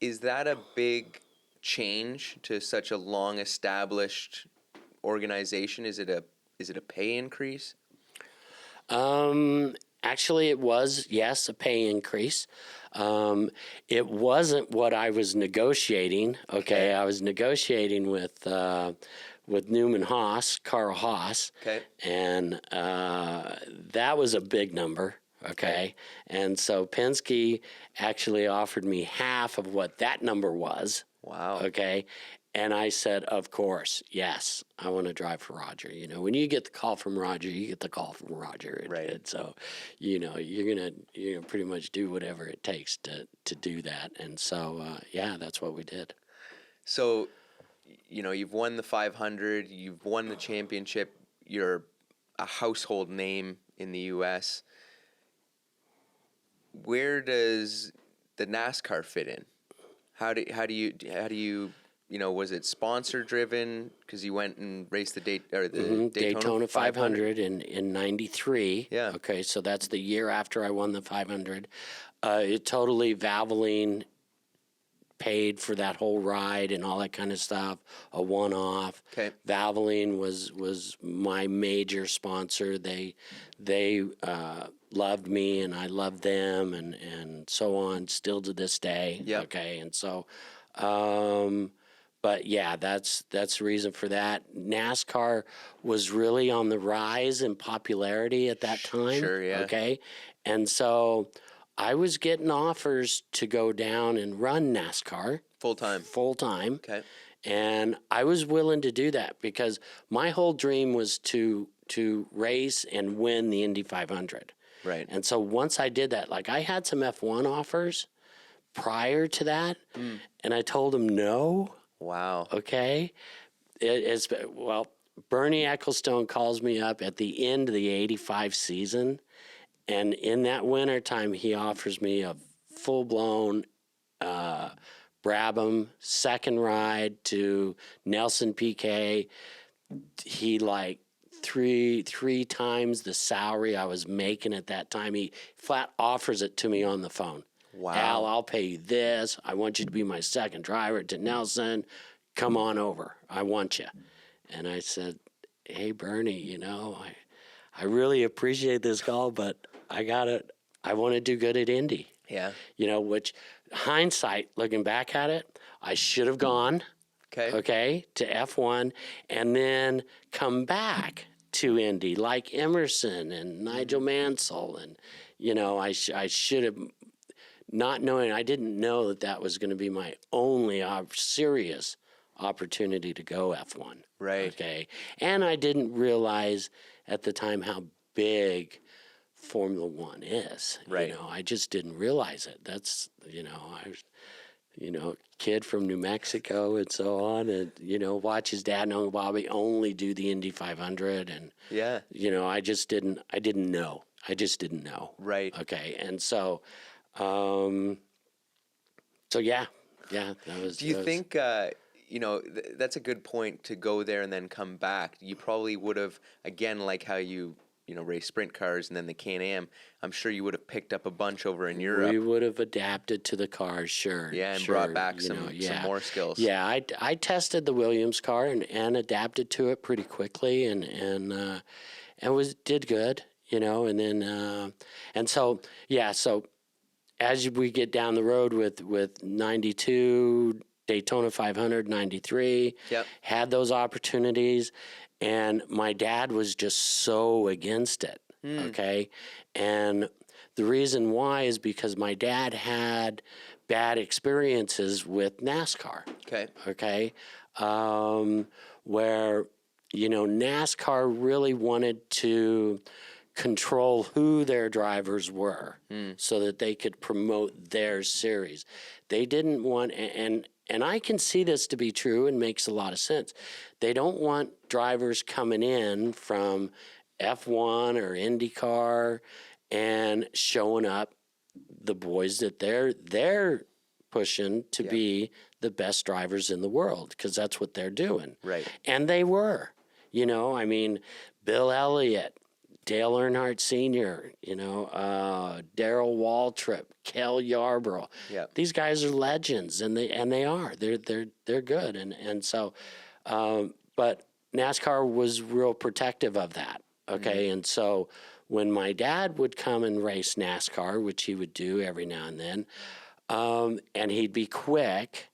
Is that a big change to such a long established organization? Is it a pay increase? Actually, it was, yes, a pay increase. It wasn't what I was negotiating. Okay, I was negotiating with Newman Haas, Carl Haas. Okay. And that was a big number. Okay. And so Penske actually offered me half of what that number was. Wow. Okay. And I said, of course, yes, I want to drive for Roger. When you get the call from Roger, you get the call from Roger. Right. And so, you're gonna pretty much do whatever it takes to do that. And so, that's what we did. So, you've won the 500, you've won the championship, you're a household name in the U.S. Where does the NASCAR fit in? How do you was it sponsor driven because you went and raced the Daytona 500 in '93. Yeah. Okay, so that's the year after I won the 500. It totally Valvoline paid for that whole ride and all that kind of stuff. A one-off. Okay. Valvoline was my major sponsor. They loved me and I loved them and so on. Still to this day. Yeah. Okay, and so. But yeah, that's the reason for that. NASCAR was really on the rise in popularity at that time. Sure, yeah. Okay. And so I was getting offers to go down and run NASCAR Full time. full time. Okay. And I was willing to do that because my whole dream was to race and win the Indy 500. Right. And so once I did that, like I had some F1 offers prior to that, and I told them no. Wow. Okay. Well, Bernie Ecclestone calls me up at the end of the 85 season. And in that winter time, he offers me a full blown Brabham second ride to Nelson PK. He like three times the salary I was making at that time. He flat offers it to me on the phone. Wow. Al, I'll pay you this. I want you to be my second driver to Nelson. Come on over. I want you. And I said, hey, Bernie, I really appreciate this call, but I want to do good at Indy. Yeah. Which hindsight, looking back at it, I should have gone, Okay. to F1 and then come back to Indy like Emerson and Nigel Mansell. And, I should have, not knowing, I didn't know that was going to be my only serious opportunity to go F1. Right. Okay. And I didn't realize at the time how big Formula One is. Right. I just didn't realize it. That's, I was, kid from New Mexico and so on, and, watch his dad and Uncle Bobby only do the Indy 500. And, Yeah. I didn't know. I just didn't know. Right. Okay. And so, yeah, that was. Do you think, that's a good point to go there and then come back? You probably would have, again, like how you race sprint cars and then the Can-Am, I'm sure you would have picked up a bunch over in Europe. We would have adapted to the cars, sure. Yeah, and sure, brought back some more skills. Yeah, I tested the Williams car and adapted to it pretty quickly and did good, and then so as we get down the road with 92, Daytona 500, 93, Yep. had those opportunities. And my dad was just so against it, okay? And the reason why is because my dad had bad experiences with NASCAR, okay? Where, NASCAR really wanted to control who their drivers were so that they could promote their series. They didn't want, and I can see this to be true and makes a lot of sense. They don't want drivers coming in from F1 or IndyCar and showing up the boys that they're pushing to be the best drivers in the world, because that's what they're doing. Right. And they were. Bill Elliott, Dale Earnhardt Sr., Darrell Waltrip, Kel Yarborough. Yeah. These guys are legends, and they are. They're good, and so, but NASCAR was real protective of that. Okay, and so when my dad would come and race NASCAR, which he would do every now and then, and he'd be quick,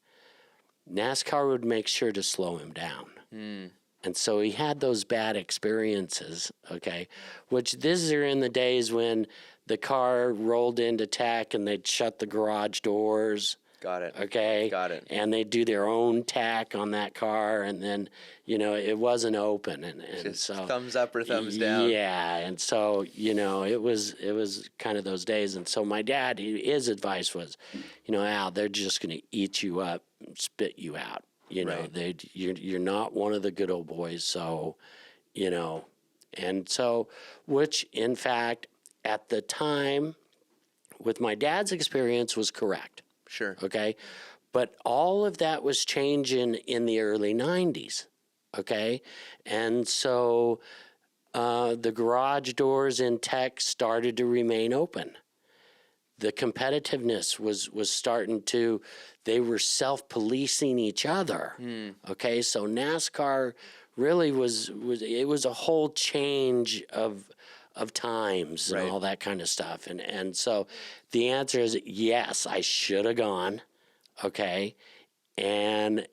NASCAR would make sure to slow him down. And so he had those bad experiences, okay, which these are in the days when the car rolled into tech and they'd shut the garage doors. Got it. Okay. Got it. And they'd do their own tack on that car, and then, it wasn't open. And Just so thumbs up or thumbs down. Yeah. And so, it was kind of those days. And so my dad, his advice was, Al, they're just going to eat you up and spit you out. Right. You're not one of the good old boys. So, and so, which in fact, at the time, with my dad's experience, was correct. Sure. Okay. But all of that was changing in the early 90s. Okay. And so the garage doors in tech started to remain open. The competitiveness was starting to, they were self-policing each other. Okay. So NASCAR really was a whole change of times and all that kind of stuff. And so the answer is yes, I should have gone, okay, And,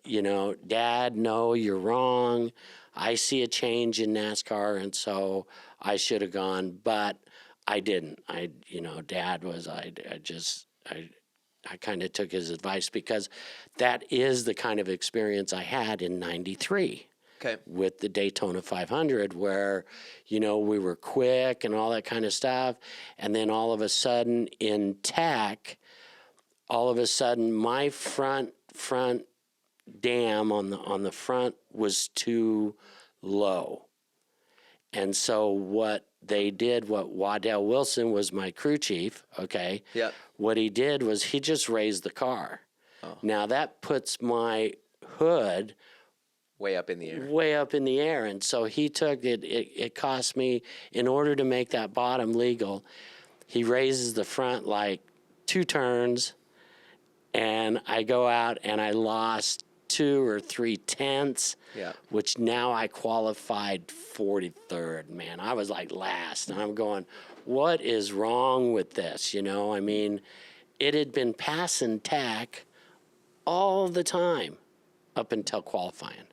Dad, no, you're wrong. I see a change in NASCAR, and so I should have gone, but I didn't. Dad was, I kind of took his advice because that is the kind of experience I had in 93. Okay. With the Daytona 500 where, we were quick and all that kind of stuff. And then all of a sudden in tech, my front dam on the front was too low. And so what they did, what Waddell Wilson was my crew chief, okay? Yeah. What he did was he just raised the car. Oh. Now that puts my hood way up in the air. And so he took it. It cost me, in order to make that bottom legal, he raises the front like 2 turns, and I go out and I lost 2 or 3 tenths, which now I qualified 43rd. Man, I was like last, and I'm going, what is wrong with this? I mean, it had been passing tech all the time up until qualifying.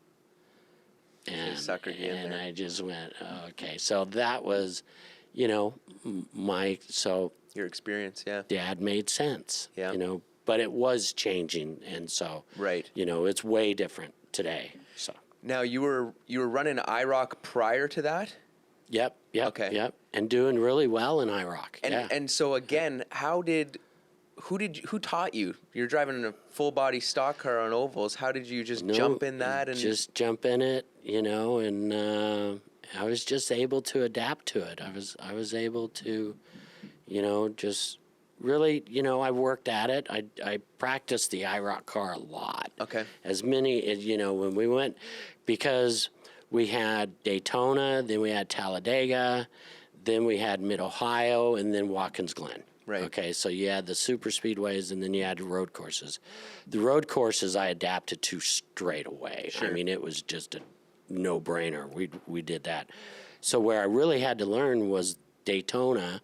And I just went, okay. So that was, your experience, yeah. Dad made sense, yeah. But it was changing, and so, right. It's way different today. So now you were running IROC prior to that? Yep. Okay. Yep. And doing really well in IROC. And so again, who taught you? You're driving a full body stock car on ovals. How did you just jump in that? And just jump in it, and I was just able to adapt to it. I was able to, just really, I worked at it. I practiced the IROC car a lot. Okay. As many as, when we went, because we had Daytona, then we had Talladega, then we had Mid-Ohio, and then Watkins Glen. Right. Okay, so you had the super speedways, and then you had the road courses. The road courses I adapted to straight away. Sure. I mean, it was just a no-brainer. We did that. So where I really had to learn was Daytona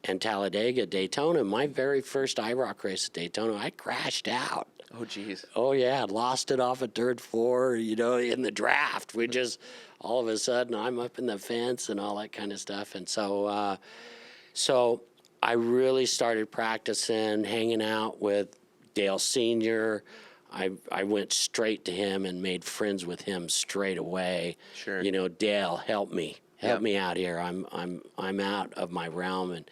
and Talladega. Daytona, my very first IROC race at Daytona, I crashed out. Oh, geez. Oh, yeah, lost it off a third floor, in the draft. We just, all of a sudden, I'm up in the fence and all that kind of stuff. And so, I really started practicing, hanging out with Dale Sr. I went straight to him and made friends with him straight away. Sure. Dale, help me out here. I'm out of my realm,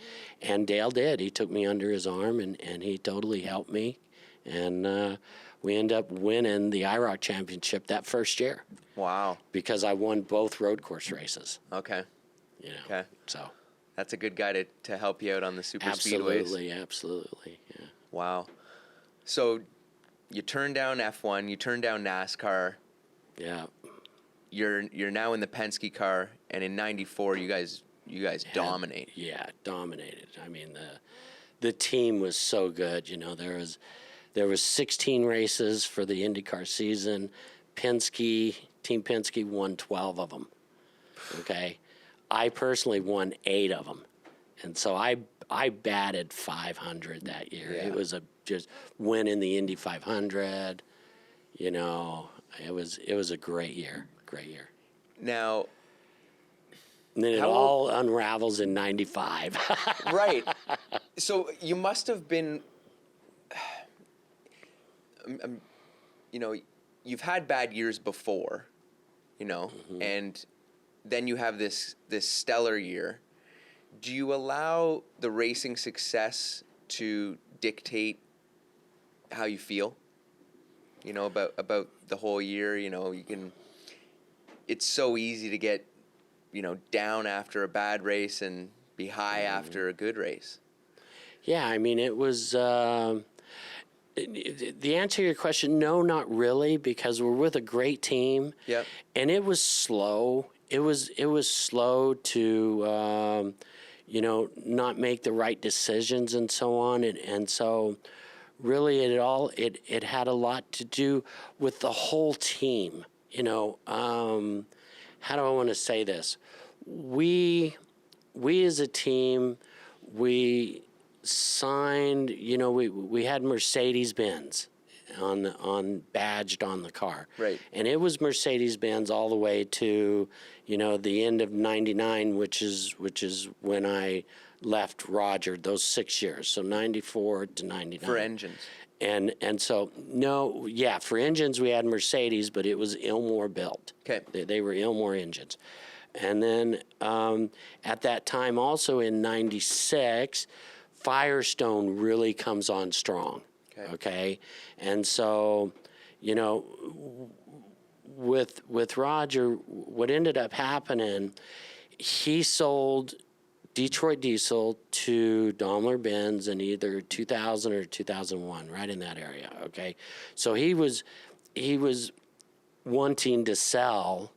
and Dale did. He took me under his arm and he totally helped me, and we ended up winning the IROC championship that first year. Wow. Because I won both road course races. Okay. Okay. So. That's a good guy to help you out on the super Absolutely, speedways. Absolutely, yeah. Wow. So you turned down F1, you turned down NASCAR. Yeah. You're now in the Penske car, and in '94 you guys dominate. Yeah, dominated. I mean, the team was so good. There was 16 races for the IndyCar season. Team Penske won 12 of them. Okay. I personally won 8 of them, and so I batted 500 that year. Yeah. It was just winning the Indy 500. It was a great year. Now, and then it all unravels in 95. Right. So you must have been, you've had bad years before, Mm-hmm. and then you have this stellar year. Do you allow the racing success to dictate how you feel? About the whole year. It's so easy to get, down after a bad race and be high after a good race. Yeah, I mean, it was. The answer to your question, no, not really, because we're with a great team. Yep. And it was slow. It was slow to, not make the right decisions and so on. And so really it had a lot to do with the whole team. How do I want to say this? We as a team, we signed, we had Mercedes-Benz. on badged on the car. Right. And it was Mercedes-Benz all the way to, the end of '99, which is when I left Roger, those 6 years. So 94 to 99. For engines. And so, no, yeah, for engines we had Mercedes, but it was Ilmor built. Okay. They were Ilmor engines. And then at that time also in 96, Firestone really comes on strong. Okay. And so, with Roger, what ended up happening, he sold Detroit Diesel to Daimler-Benz in either 2000 or 2001, right in that area. Okay. So he was wanting to sell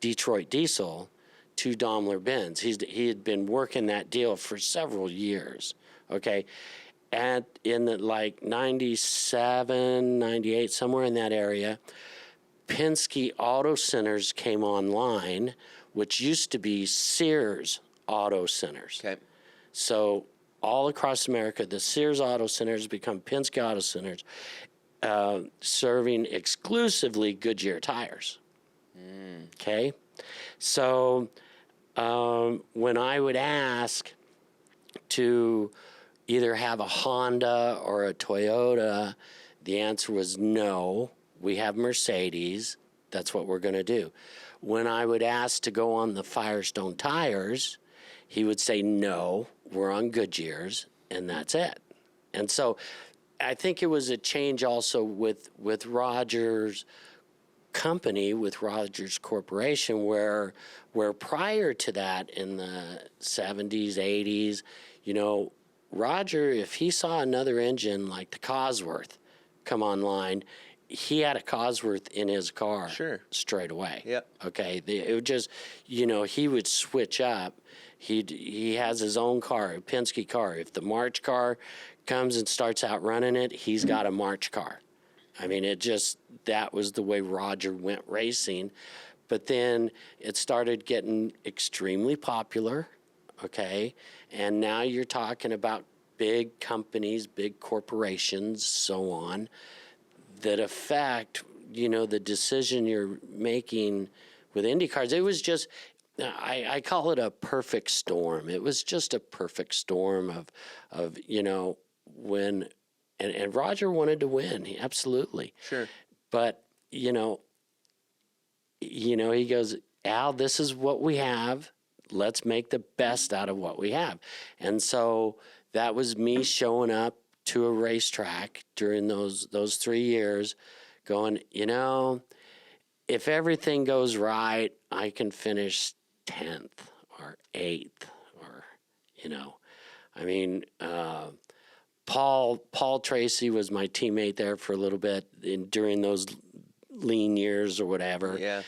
Detroit Diesel to Daimler-Benz. He had been working that deal for several years. Okay. And in the 97, 98, somewhere in that area, Penske Auto Centers came online, which used to be Sears Auto Centers. Okay. So all across America, the Sears Auto Centers become Penske Auto Centers, serving exclusively Goodyear tires. Okay. So when I would ask to either have a Honda or a Toyota, the answer was no. We have Mercedes. That's what we're going to do. When I would ask to go on the Firestone tires, he would say, no, we're on Goodyear's, and that's it. And so I think it was a change also with Roger's company, with Rogers Corporation, where prior to that in the 70s, 80s, Roger, if he saw another engine like the Cosworth come online, he had a Cosworth in his car straight away. Yep. Okay. It would just, he would switch up. He has his own car, a Penske car. If the March car comes and starts out running it, he's got a March car. I mean, that was the way Roger went racing. But then it started getting extremely popular, okay? And now you're talking about big companies, big corporations, so on, that affect, the decision you're making with IndyCars. It was just, I call it a perfect storm. It was just a perfect storm of when, and Roger wanted to win, absolutely. Sure. But, he goes, Al, this is what we have. Let's make the best out of what we have. And so that was me showing up to a racetrack during those 3 years going, if everything goes right, I can finish 10th or 8th or, Paul Tracy was my teammate there for a little bit during those lean years or whatever. Yeah.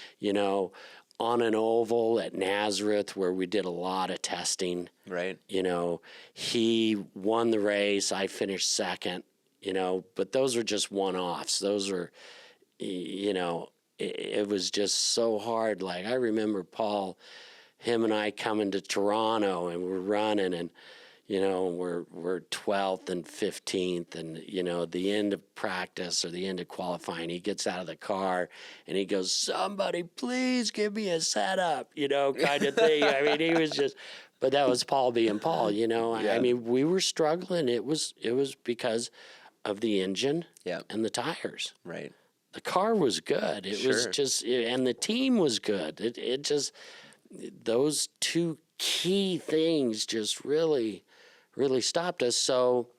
On an oval at Nazareth where we did a lot of testing. Right. He won the race. I finished second, but those are just one-offs. Those are, it was just so hard. Like I remember Paul, him and I coming to Toronto and we're running and, we're 12th and 15th and, the end of practice or the end of qualifying, he gets out of the car and he goes, somebody please give me a setup, kind of thing. I mean, he was just, but that was Paul being Paul, Yeah. I mean, we were struggling. It was because of the engine and the tires. Right. The car was good. It was just, and the team was good. It just, those two key things just really stopped us. So,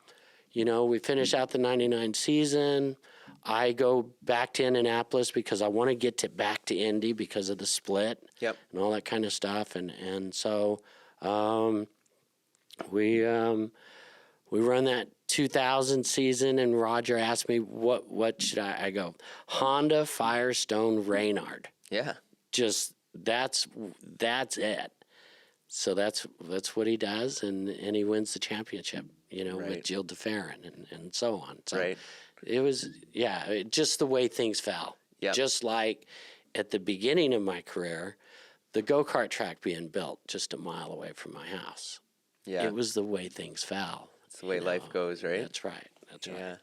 we finish out the 99 season. I go back to Indianapolis because I want to get back to Indy because of the split and all that kind of stuff. And so we run that 2000 season, and Roger asked me, what should I go? Honda, Firestone, Reynard. Yeah. Just that's it. So that's what he does, and he wins the championship, with Gilles de Ferran and so on. So it was, just the way things fell. Yep. Just like at the beginning of my career, the go-kart track being built just a mile away from my house. Yeah. It was the way things fell. It's the way life goes, right? That's right. Yeah.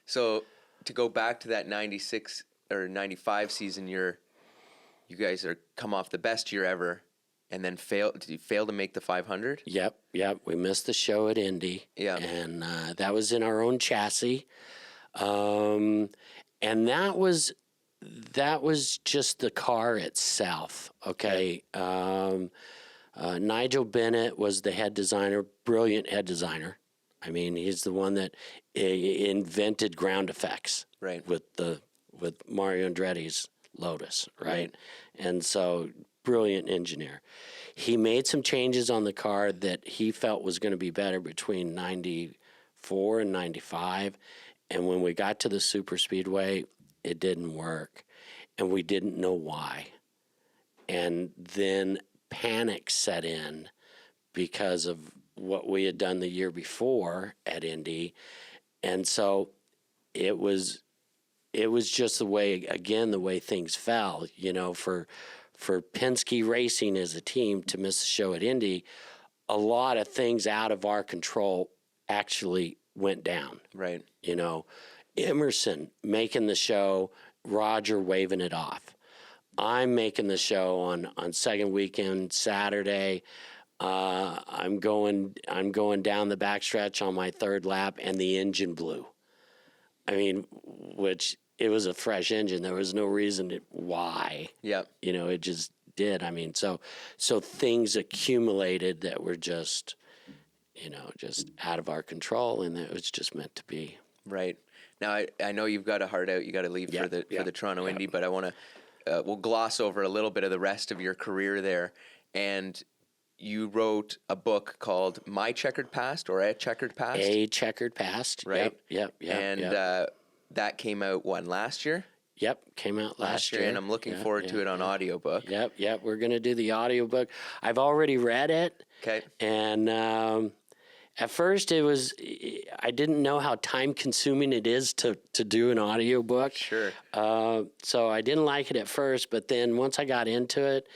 So to go back to that 96 or 95 season, you guys are come off the best year ever, and then did you fail to make the 500? Yep. We missed the show at Indy. Yeah. And that was in our own chassis. And that was just the car itself. Okay. Nigel Bennett was the head designer, brilliant head designer. I mean, he's the one that invented ground effects, right, with Mario Andretti's Lotus, right? And so, brilliant engineer. He made some changes on the car that he felt was going to be better between 94 and 95. And when we got to the super speedway, it didn't work. And we didn't know why. And then panic set in because of what we had done the year before at Indy. And so it was just the way things fell, for Penske Racing as a team to miss the show at Indy. A lot of things out of our control actually went down. Right. Emerson making the show, Roger waving it off. I'm making the show on second weekend, Saturday. I'm going down the backstretch on my third lap, and the engine blew. I mean, which it was a fresh engine. There was no reason why. Yeah. It just did. I mean, so things accumulated that were just out of our control, and it was just meant to be. Right. Now I know you've got a heart out. You got to leave for the Toronto Indy, but I want to. We'll gloss over a little bit of the rest of your career there. And you wrote a book called My Checkered Past, or A Checkered Past? A Checkered Past. Right. Yep. And that came out, last year? Yep, came out last year. And I'm looking forward to it on audiobook. Yep, we're going to do the audiobook. I've already read it. Okay. And at first I didn't know how time-consuming it is to do an audiobook. Sure. So I didn't like it at first, but then once I got into it,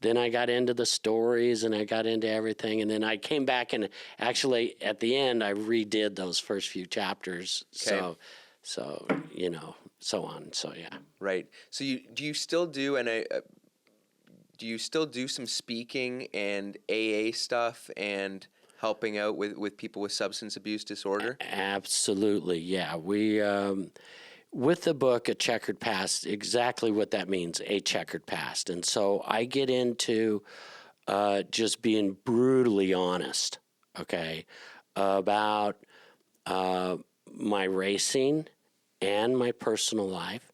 then I got into the stories and I got into everything. And then I came back and actually at the end, I redid those first few chapters. Okay. So so on. So, yeah. Right. So do you still do some speaking and AA stuff and helping out with people with substance abuse disorder? Absolutely, yeah. We, with the book, A Checkered Past, exactly what that means, a checkered past. And so I get into just being brutally honest, okay, about my racing and my personal life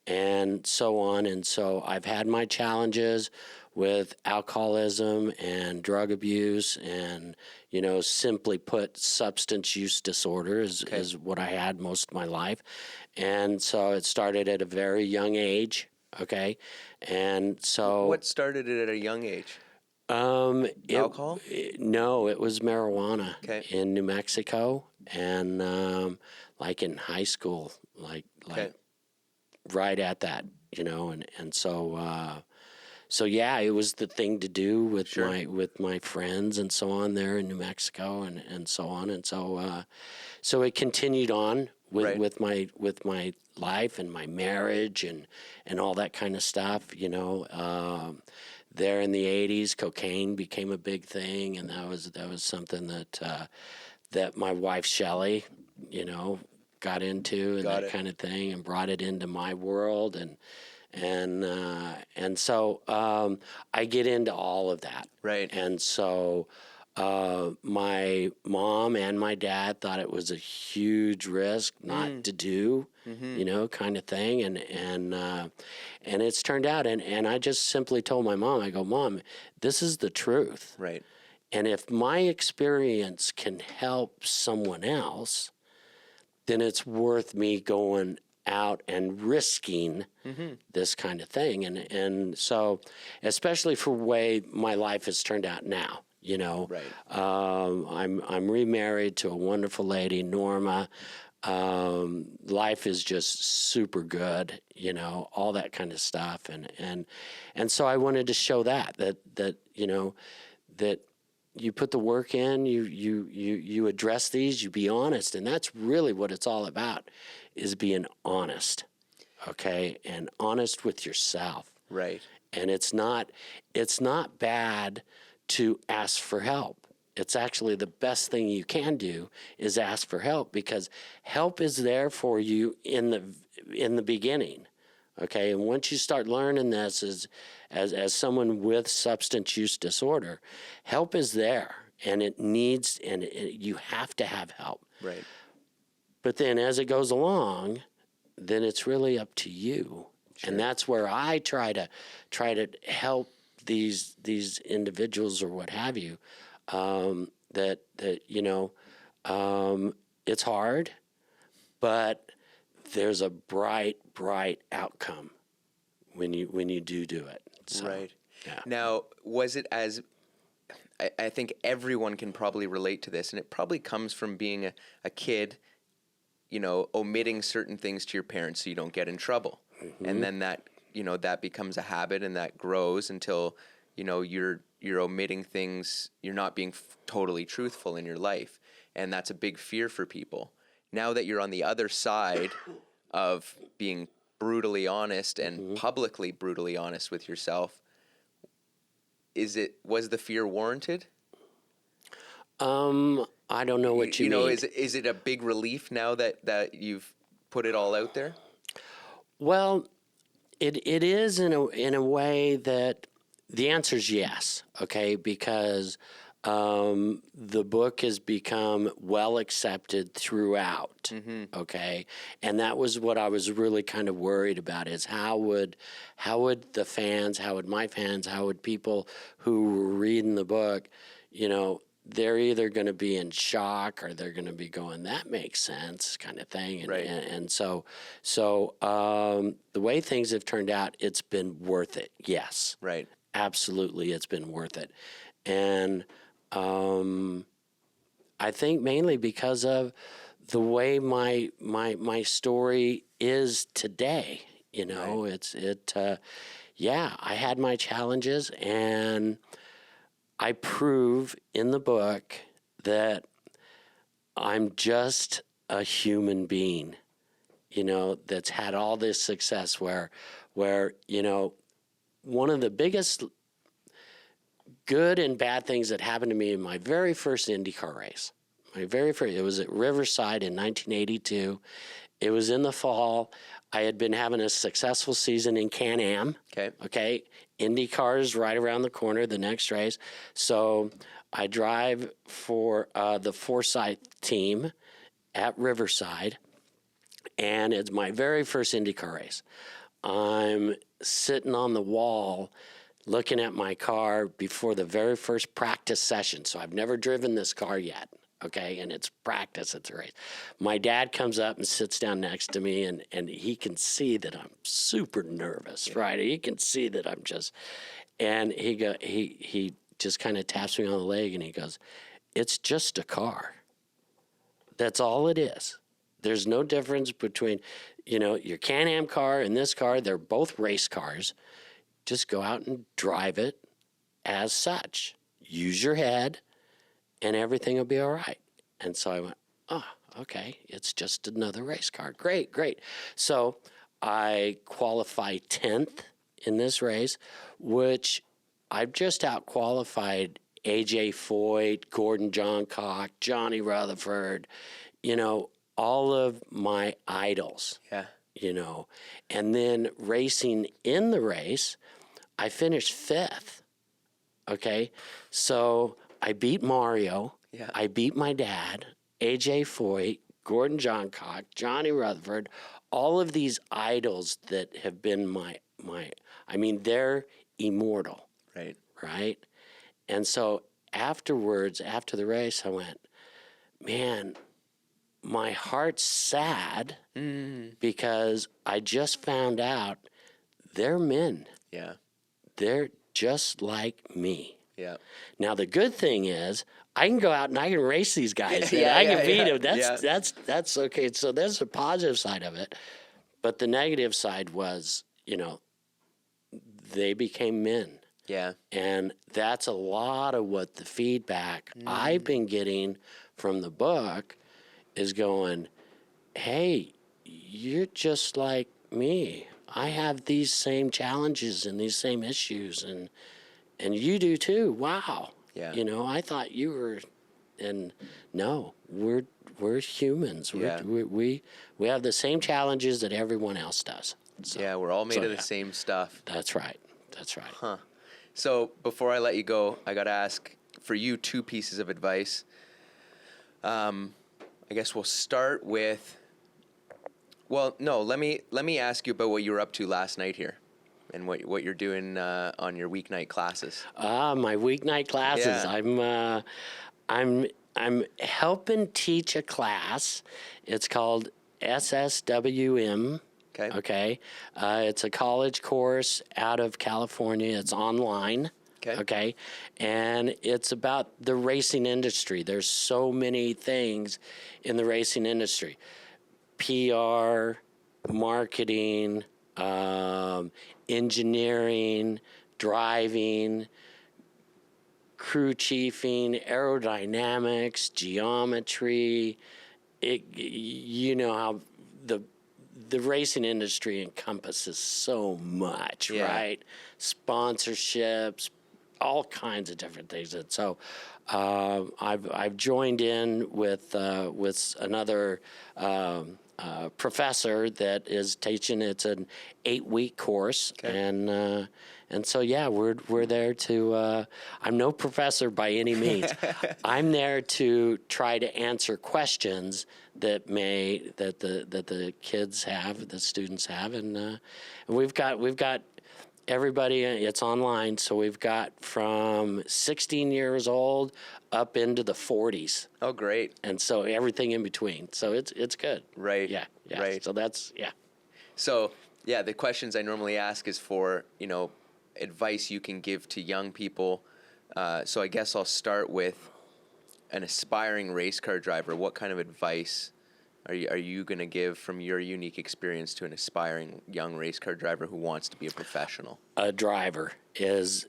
and so on. And so I've had my challenges with alcoholism and drug abuse and, simply put, substance use disorder is what I had most of my life. And so it started at a very young age, okay? And so... What started it at a young age? Alcohol? No, it was marijuana in New Mexico and in high school, right at that, and so... So yeah, it was the thing to do with my friends and so on there in New Mexico and so on, and so it continued on with my life and my marriage and all that kind of stuff. There in the 80s, cocaine became a big thing, and that was something that my wife Shelley, got into and that kind of thing, and brought it into my world and so I get into all of that. Right. And so my mom and my dad thought it was a huge risk not to do, kind of thing. And it's turned out. And I just simply told my mom, I go, Mom, this is the truth. Right. And if my experience can help someone else, then it's worth me going out and risking this kind of thing. And so, especially for the way my life has turned out now, Right. I'm remarried to a wonderful lady, Norma. Life is just super good, all that kind of stuff. And so I wanted to show that you put the work in, you address these, you be honest, and that's really what it's all about, is being honest, okay, and honest with yourself. Right. And it's not bad to ask for help. It's actually the best thing you can do is ask for help, because help is there for you in the beginning. Okay, and once you start learning this as someone with substance use disorder, help is there, and you have to have help. Right. But then as it goes along, then it's really up to you. Sure. And that's where I try to help these individuals or what have you, that it's hard, but there's a bright outcome when you do it. So, right. Yeah. Now, was it as I think everyone can probably relate to this, and it probably comes from being a kid, omitting certain things to your parents so you don't get in trouble. Mm-hmm. And then that becomes a habit, and that grows until, you're omitting things, you're not being totally truthful in your life. And that's a big fear for people. Now that you're on the other side of being brutally honest and mm-hmm. publicly brutally honest with yourself, was the fear warranted? I don't know what you mean. Is it a big relief now that you've put it all out there? Well, it is in a way that the answer is yes, okay, because the book has become well accepted throughout, mm-hmm. okay, and that was what I was really kind of worried about, is how would the fans, how would my fans, how would people who were reading the book, they're either going to be in shock or they're going to be going, that makes sense, kind of thing. And, right. and so the way things have turned out, it's been worth it. Yes. Right. Absolutely, it's been worth it. And I think mainly because of the way my story is today. Right. I had my challenges, and I prove in the book that I'm just a human being, that's had all this success where one of the biggest good and bad things that happened to me in my very first IndyCar race, it was at Riverside in 1982. It was in the fall. I had been having a successful season in Can-Am. Okay. IndyCar is right around the corner, the next race. So I drive for the Forsyth team at Riverside, and it's my very first IndyCar race. I'm sitting on the wall looking at my car before the very first practice session. So I've never driven this car yet. Okay, and it's practice at the race. My dad comes up and sits down next to me, and he can see that I'm super nervous, yeah. Right? He can see that I'm just, and he just kind of taps me on the leg, and he goes, "It's just a car. That's all it is. There's no difference between, your Can-Am car and this car. They're both race cars. Just go out and drive it as such. Use your head, and everything will be all right." And so I went, oh, okay, it's just another race car. Great. So I qualified 10th in this race, which I've just out-qualified A.J. Foyt, Gordon Johncock, Johnny Rutherford, all of my idols. Yeah. And then racing in the race, I finished 5th. Okay, so I beat Mario. Yeah. I beat my dad, A.J. Foyt, Gordon Johncock, Johnny Rutherford, all of these idols that have been they're immortal. Right? And so afterwards, after the race, I went, man, my heart's sad because I just found out they're men. Yeah. They're just like me. Yeah. Now the good thing is I can go out and I can race these guys. I can beat them. That's okay. So there's the positive side of it, but the negative side was, they became men. Yeah. And that's a lot of what the feedback I've been getting from the book is going, hey, you're just like me. I have these same challenges and these same issues, and you do too. Wow. Yeah. You know, I thought you were, and no, we're humans. Yeah. We have the same challenges that everyone else does. So, Yeah, we're all made of yeah. the same stuff. That's right. That's right. Huh. So before I let you go, I got to ask for you 2 pieces of advice. I guess we'll start with. Well, no. Let me ask you about what you were up to last night here, and what you're doing on your weeknight classes. My weeknight classes. Yeah. I'm helping teach a class. It's called SSWM. Okay. It's a college course out of California. It's online. Okay. And it's about the racing industry. There's so many things in the racing industry. PR, marketing, engineering, driving, crew chiefing, aerodynamics, geometry. You know how the racing industry encompasses so much, Yeah. right? Sponsorships, all kinds of different things. And so I've joined in with another professor that is teaching. It's an 8-week course, and so yeah, we're there to. I'm no professor by any means. I'm there to try to answer questions that the kids have, the students have, and we've got everybody. It's online, so we've got from 16 years old up into the 40s. Oh, great. And so everything in between. So it's good. Right. Yeah. Right. So that's, yeah. So, yeah, the questions I normally ask is for, advice you can give to young people. So I guess I'll start with an aspiring race car driver. What kind of advice are you going to give from your unique experience to an aspiring young race car driver who wants to be a professional? A driver is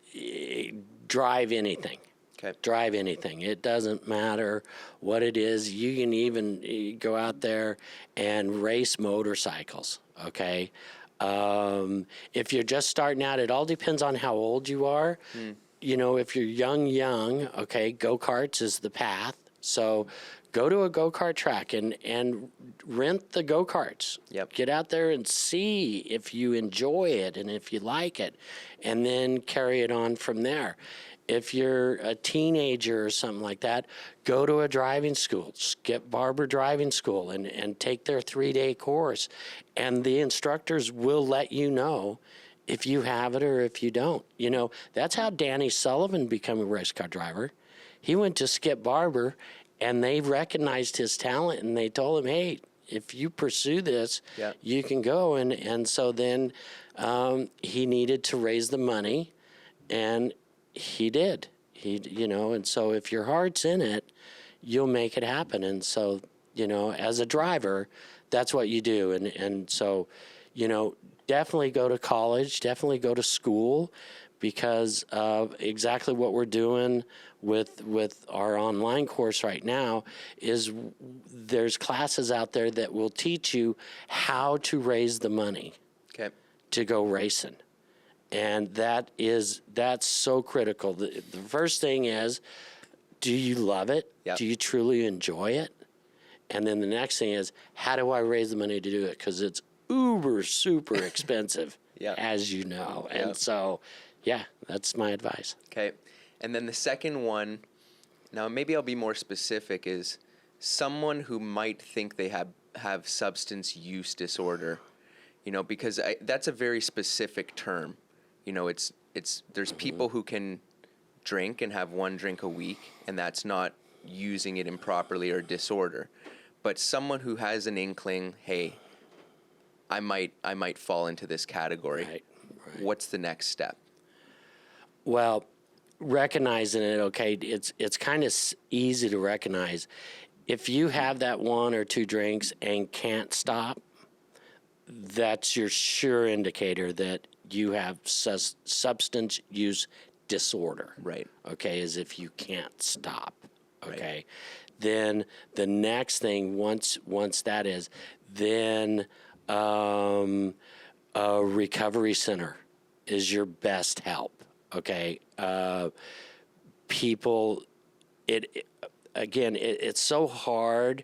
drive anything. Okay. Drive anything. It doesn't matter what it is. You can even go out there and race motorcycles, okay? If you're just starting out, it all depends on how old you are. If you're young, okay, go-karts is the path. So go to a go-kart track and rent the go-karts. Yep. Get out there and see if you enjoy it and if you like it, and then carry it on from there. If you're a teenager or something like that, go to a driving school, Skip Barber Driving School, and take their 3-day course. And the instructors will let you know if you have it or if you don't. That's how Danny Sullivan became a race car driver. He went to Skip Barber, and they recognized his talent, and they told him, hey, if you pursue this, you can go. And so then he needed to raise the money, and he did. And so if your heart's in it, you'll make it happen. And so, as a driver, that's what you do. And so, definitely go to college, definitely go to school, because of exactly what we're doing with our online course right now is there's classes out there that will teach you how to raise the money to go racing. And that's so critical. The first thing is, do you love it? Yep. Do you truly enjoy it? And then the next thing is, how do I raise the money to do it? Because it's super expensive, as you know. And so, yeah, that's my advice. Okay. And then the second one, now maybe I'll be more specific, is someone who might think they have substance use disorder, because that's a very specific term. There's people who can drink and have 1 drink a week, and that's not using it improperly or disorder. But someone who has an inkling, hey, I might fall into this category. Right. What's the next step? Well, recognizing it, okay, it's kind of easy to recognize. If you have that 1 or 2 drinks and can't stop, that's your sure indicator that you have substance use disorder. Right. Okay, is if you can't stop. Okay. Right. Then the next thing, once that is, then a recovery center is your best help. Okay. People, it's so hard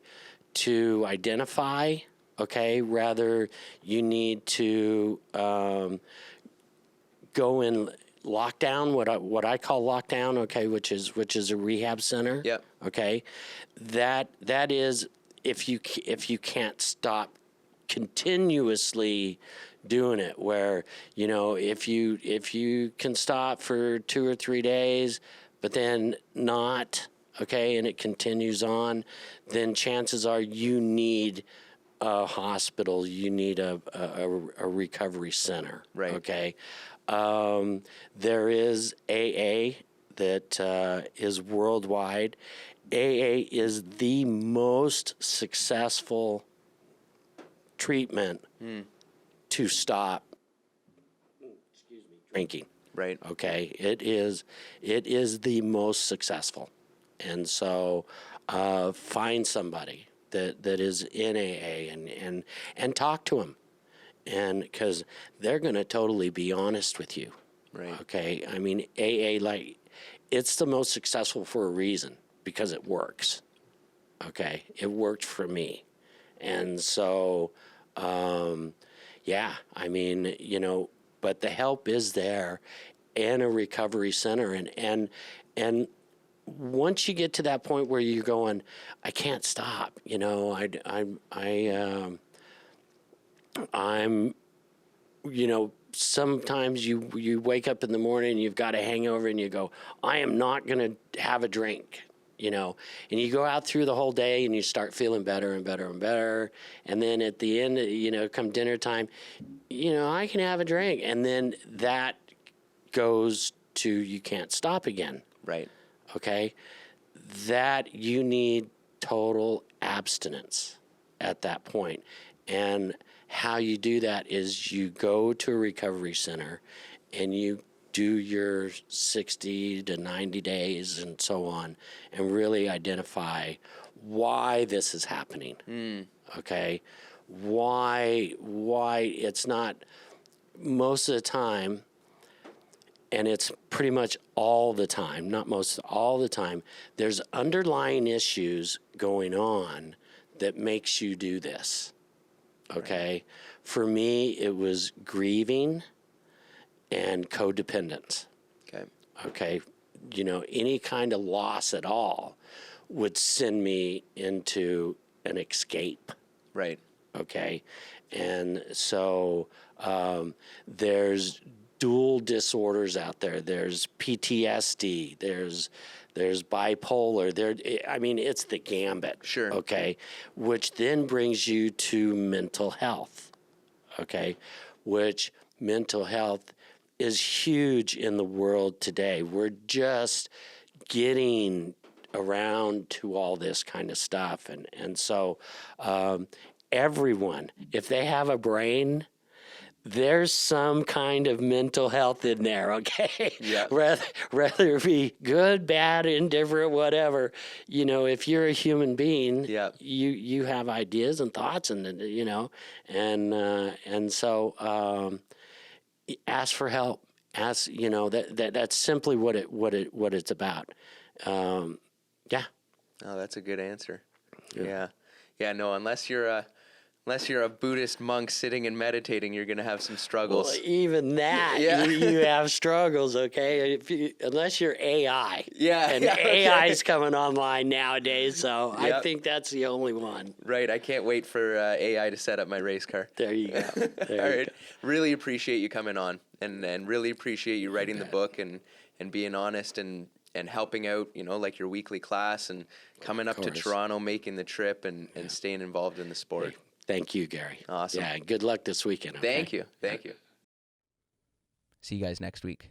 to identify. Okay, rather you need to go in lockdown, what I call lockdown, okay, which is a rehab center. Yep. Okay, that is if you can't stop continuously doing it, where if you can stop for 2 or 3 days, but then not, okay, and it continues on, then chances are you need a hospital, you need a recovery center. Right. Okay. There is AA that is worldwide. AA is the most successful treatment to stop drinking. Right. Okay. It is the most successful. And so find somebody that is in AA and talk to them, and because they're going to totally be honest with you. Right. Okay. I mean, AA, like, it's the most successful for a reason, because it works. Okay. It worked for me. And so, yeah, I mean, but the help is there, and a recovery center, and once you get to that point where you're going, I can't stop, I'm sometimes you wake up in the morning and you've got a hangover and you go, I am not going to have a drink, and you go out through the whole day and you start feeling better and better and better. And then at the end, come dinner time, I can have a drink. And then that goes to, you can't stop again. Right. Okay, that you need total abstinence at that point. And how you do that is you go to a recovery center and you do your 60 to 90 days and so on, and really identify why this is happening. Okay, why it's not most of the time. And it's pretty much all the time, not most, all the time, there's underlying issues going on that makes you do this. Okay. Right. For me, it was grieving and codependence. Okay. Okay. Any kind of loss at all would send me into an escape. Right. Okay. And so there's dual disorders out there. There's PTSD. There's bipolar. It's the gambit. Sure. Okay, which then brings you to mental health. Okay, which mental health is huge in the world today. We're just getting around to all this kind of stuff, and so everyone, if they have a brain, there's some kind of mental health in there, okay? Yeah. Whether it be good, bad, indifferent, whatever. If you're a human being, yeah, you have ideas and thoughts, and so ask for help. Ask, that's simply what it's about. Yeah. Oh, that's a good answer. Yeah. No, unless you're a Buddhist monk sitting and meditating, you're going to have some struggles. Well, even that, you have struggles, okay? Unless you're AI. Yeah. And AI is coming online nowadays, so I think that's the only one. Right. I can't wait for AI to set up my race car. There you go. All right. Really appreciate you coming on, and really appreciate you writing the book and being honest and helping out, like your weekly class and coming up to Toronto, making the trip and staying involved in the sport. Hey. Thank you, Gary. Awesome. Yeah, good luck this weekend. Okay? Thank you. See you guys next week.